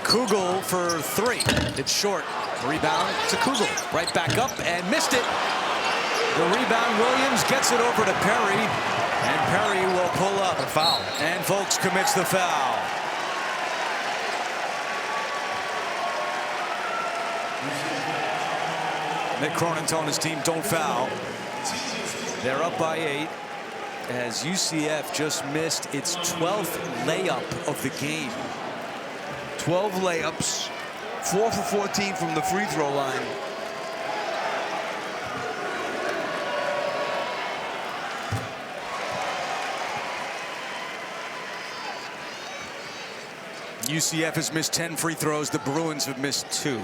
Kugel for 3. It's short. Rebound to Kugel. Right back up and missed it. The rebound, Williams gets it over to Perry, and Perry will pull up. A foul. And Folks commits the foul. Mick Cronin telling his team don't foul. They're up by 8 as UCF just missed its 12th layup of the game. 12 layups, 4 for 14 from the free throw line. UCF has missed 10 free throws. The Bruins have missed 2.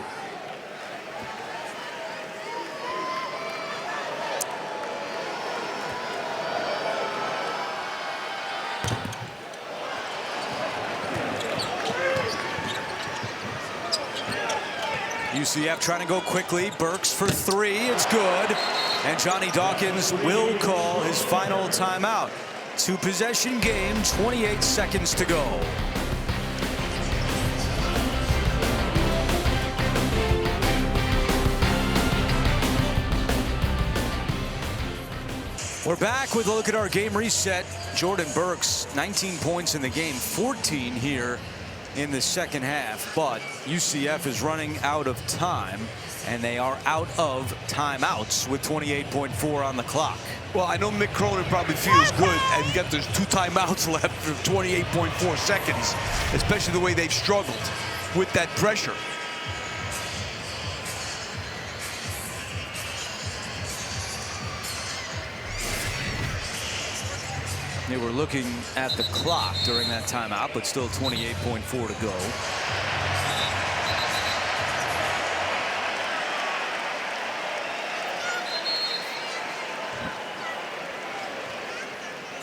UCF trying to go quickly. Burks for 3. It's good. And Johnny Dawkins will call his final timeout. 2-possession game, 28 seconds to go. We're back with a look at our game reset. Jordan Burks, 19 points in the game, 14 here in the second half. But UCF is running out of time, and they are out of timeouts with 28.4 on the clock. Well, I know Mick Cronin probably feels good, and yet there's 2 timeouts left for 28.4 seconds, especially the way they've struggled with that pressure. They were looking at the clock during that timeout, but still 28.4 to go.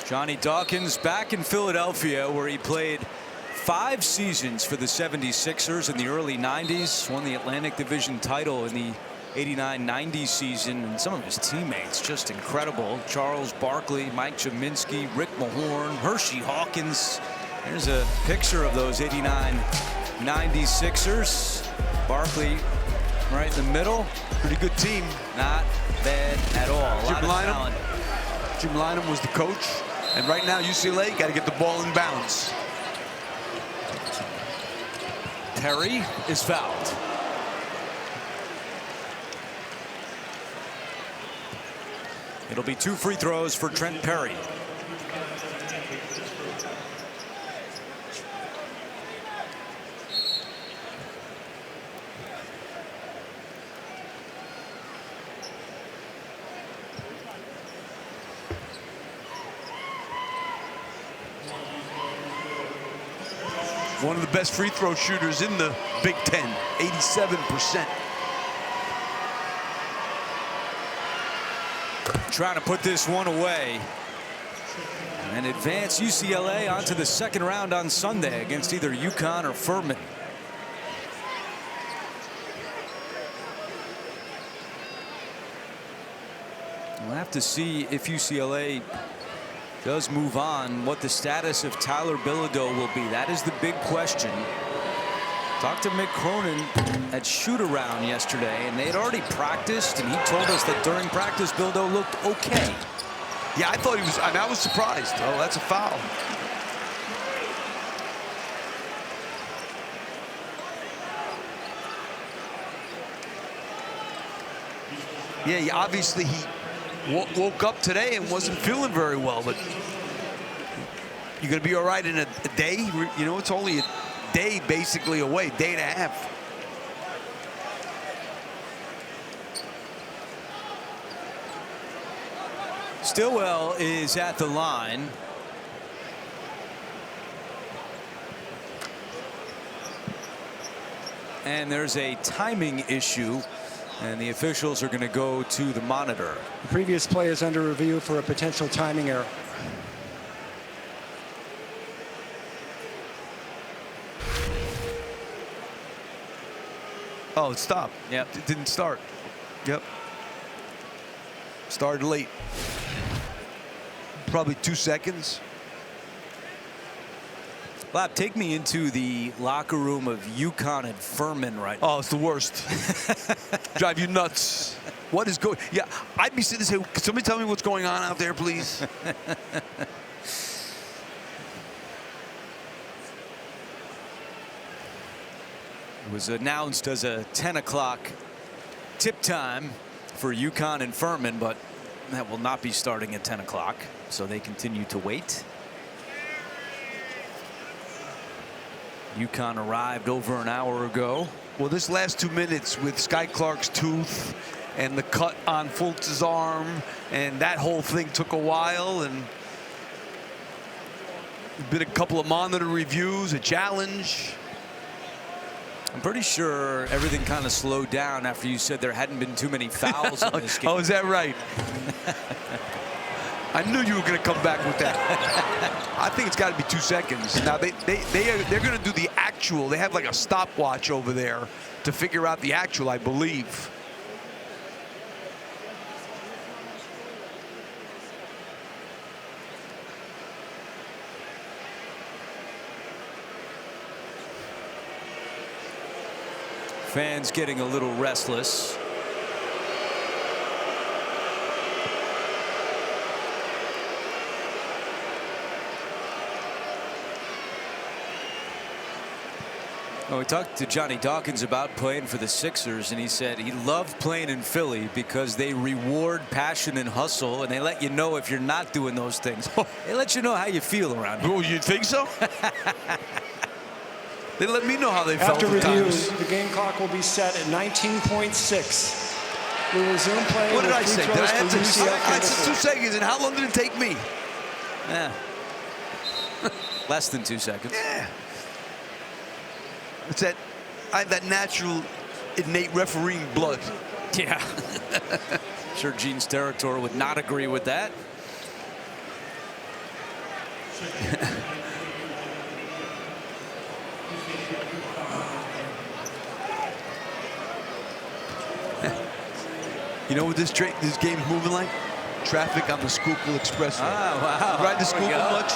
Johnny Dawkins back in Philadelphia, where he played 5 seasons for the 76ers in the early 90s, won the Atlantic Division title in the 89-90 season, and some of his teammates just incredible. Charles Barkley, Mike Jaminski, Rick Mahorn, Hershey Hawkins. There's a picture of those 89-90 Sixers. Barkley right in the middle. Pretty good team. Not bad at all. Jim Lynam was the coach, and right now UCLA got to get the ball in bounds. Perry is fouled. It'll be 2 free throws for Trent Perry. One of the best free throw shooters in the Big Ten, 87%. Trying to put this one away and advance UCLA onto the second round on Sunday against either UConn or Furman. We'll have to see if UCLA does move on, what the status of Tyler Bilodeau will be. That is the big question. Talked to Mick Cronin at shoot-around yesterday, and they had already practiced, and he told us that during practice, Bilodeau looked okay. Yeah, I thought he was, I was surprised. Oh, that's a foul. Yeah, obviously he woke up today and wasn't feeling very well, but you're going to be all right in a day. You know, it's only a day basically away, day and a half. Stillwell is at the line. And there's a timing issue, and the officials are going to go to the monitor. The previous play is under review for a potential timing error. Oh, it stopped. Yep. It didn't start. Yep. Started late. Probably 2 seconds. Lap, take me into the locker room of UConn and Furman right now. Oh, it's the worst. Drive you nuts. What is going? Yeah, I'd be sitting there saying, "Can somebody tell me what's going on out there, please?" It was announced as a 10 o'clock tip time for UConn and Furman, but that will not be starting at 10 o'clock, so they continue to wait. UConn arrived over an hour ago. Well, this last 2 minutes with Sky Clark's tooth and the cut on Fultz's arm, and that whole thing took a while, and been a couple of monitor reviews, a challenge. I'm pretty sure everything kind of slowed down after you said there hadn't been too many fouls in this game. Oh, is that right? I knew you were going to come back with that. I think it's got to be 2 seconds. Now, they're going to do the actual. They have like a stopwatch over there to figure out the actual, I believe. Fans getting a little restless. Well, we talked to Johnny Dawkins about playing for the Sixers, and he said he loved playing in Philly because they reward passion and hustle, and they let you know if you're not doing those things. They let you know how you feel around here. Oh, you think so? They let me know how they felt. After review, times. the game clock will be set at 19.6. We will resume playing. What did I say? Did I have to? I said 2 seconds, and how long did it take me? Yeah. Less than 2 seconds. Yeah. It's that I have that natural, innate refereeing blood. Yeah. Sure, Gene Steratore would not agree with that. You know what this game's moving like? Traffic on the Schuylkill Expressway. Oh, wow. Ride the Schuylkill much?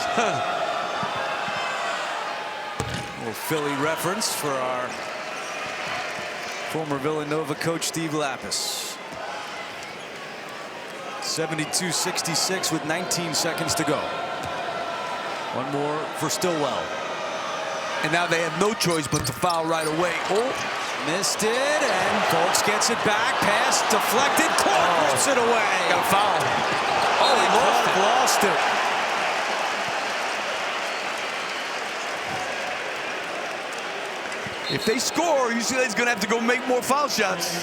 Little Philly reference for our former Villanova coach Steve Lapis. 72-66 with 19 seconds to go. One more for Stillwell. And now they have no choice but to foul right away. Oh. Missed it, and Fultz gets it back. Pass deflected. Clark rips it away. Got a foul. Oh, he lost it. If they score, UCLA's going to have to go make more foul shots.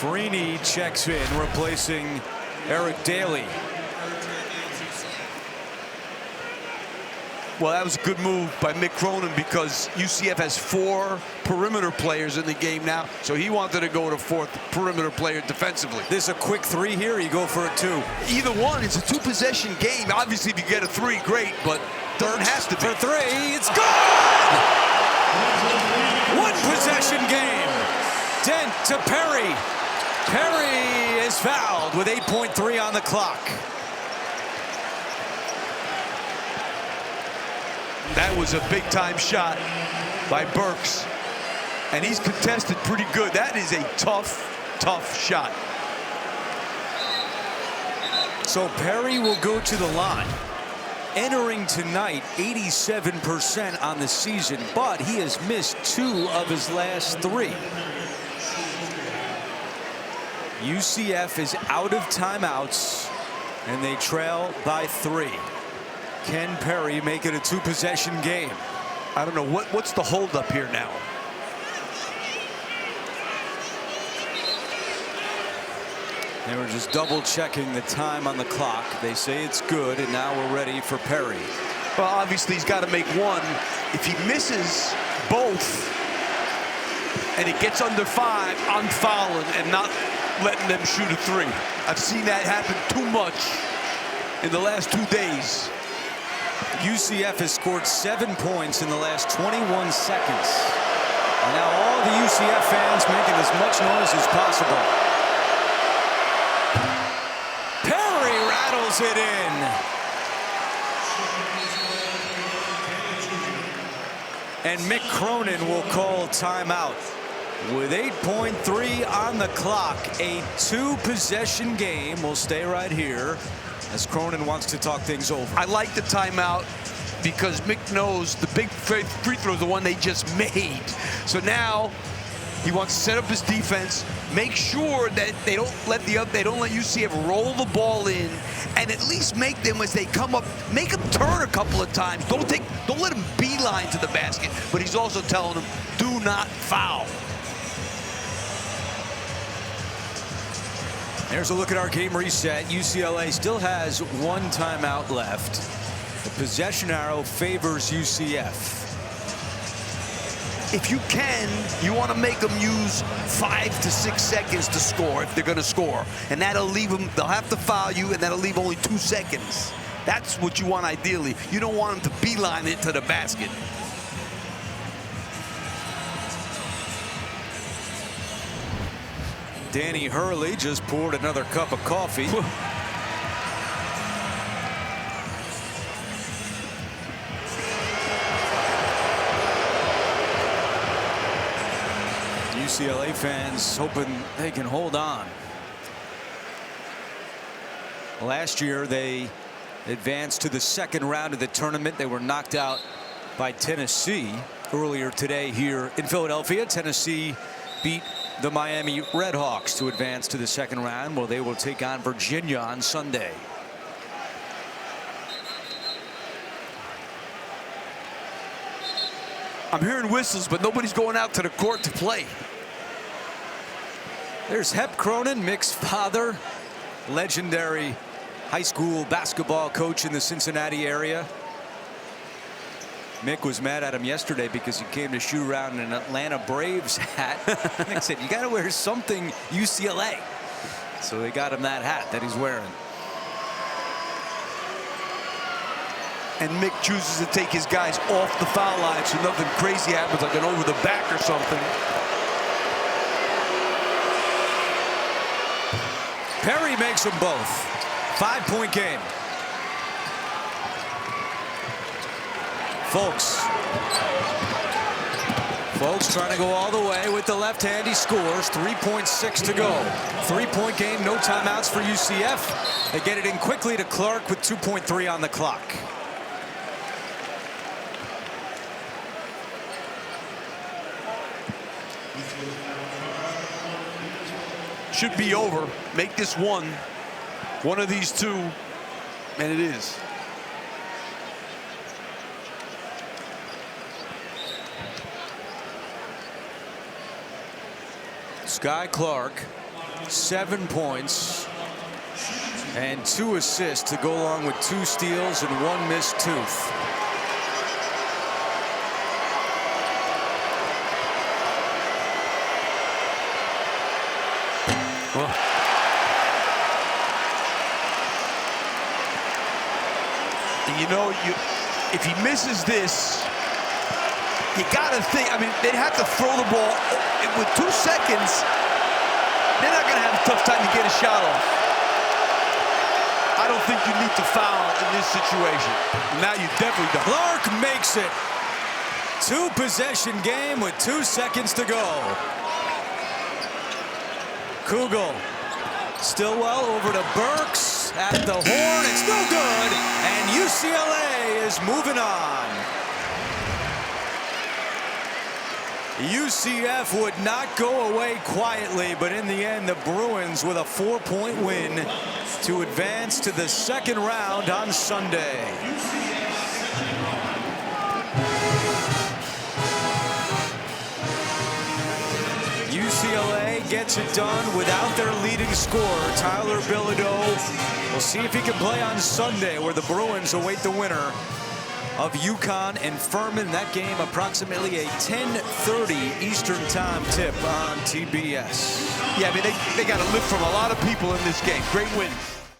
Freeney checks in, replacing Eric Daly. Well, that was a good move by Mick Cronin because UCF has 4 perimeter players in the game now, so he wanted to go to 4th perimeter player defensively. This is a quick 3 here, you go for a 2. Either one, it's a 2-possession game. Obviously, if you get a 3, great, but third has to be. For 3, it's good! 1 possession game. Dent to Perry. Perry is fouled with 8.3 on the clock. That was a big-time shot by Burks, and he's contested pretty good. That is a tough, tough shot. So Perry will go to the line. Entering tonight, 87% on the season, but he has missed 2 of his last 3. UCF is out of timeouts, and they trail by 3. Can Perry make it a 2-possession game? I don't know what's the holdup here now. They were just double checking the time on the clock. They say it's good, and now we're ready for Perry. Well, obviously he's got to make 1. If he misses both and it gets under 5, I'm fouling and not letting them shoot a 3. I've seen that happen too much in the last 2 days. UCF has scored 7 points in the last 21 seconds. And now all the UCF fans making as much noise as possible. Perry rattles it in. And Mick Cronin will call timeout. With 8.3 on the clock, a 2-possession game. We'll stay right here as Cronin wants to talk things over. I like the timeout because Mick knows the big free throw is the one they just made. So now he wants to set up his defense, make sure that they don't let UCF roll the ball in, and at least make them, as they come up, make them turn a couple of times. Don't let them beeline to the basket. But he's also telling them, do not foul. There's a look at our game reset. UCLA still has 1 timeout left. The possession arrow favors UCF. If you can, you want to make them use 5 to 6 seconds to score if they're going to score. And that'll leave them, they'll have to foul you, and that'll leave only 2 seconds. That's what you want ideally. You don't want them to beeline it to the basket. Danny Hurley just poured another cup of coffee. UCLA fans hoping they can hold on. Last year they advanced to the 2nd round of the tournament. They were knocked out by Tennessee earlier today here in Philadelphia. Tennessee beat the Miami Redhawks to advance to the 2nd round. Well, they will take on Virginia on Sunday. I'm hearing whistles, but nobody's going out to the court to play. There's Hep Cronin, Mick's father, legendary high school basketball coach in the Cincinnati area. Mick was mad at him yesterday because he came to shoot around in an Atlanta Braves hat. Mick said, you got to wear something UCLA. So they got him that hat that he's wearing. And Mick chooses to take his guys off the foul line so nothing crazy happens, like an over the back or something. Perry makes them both. 5-point game. Folks trying to go all the way with the left hand. He scores. 3.6 to go. 3-point game. No timeouts for UCF. They get it in quickly to Clark with 2.3 on the clock. Should be over. Make this one of these 2, and it is. Sky Clark, 7 points and 2 assists to go along with 2 steals and 1 missed tooth. Well, and you know, if he misses this, you got to think, I mean, they'd have to throw the ball. With 2 seconds, they're not going to have a tough time to get a shot off. I don't think you need to foul in this situation. Now you definitely don't. Clark makes it. 2-possession game with 2 seconds to go. Kugel. Stillwell over to Burks at the horn. It's no good. And UCLA is moving on. UCF would not go away quietly, but in the end, the Bruins with a 4-point win to advance to the second round on Sunday. UCLA gets it done without their leading scorer, Tyler Bilodeau. We'll see if he can play on Sunday, where the Bruins await the winner of UConn and Furman. That game approximately a 10:30 Eastern time tip on TBS. Yeah, I mean, they got to live from a lot of people in this game. Great win.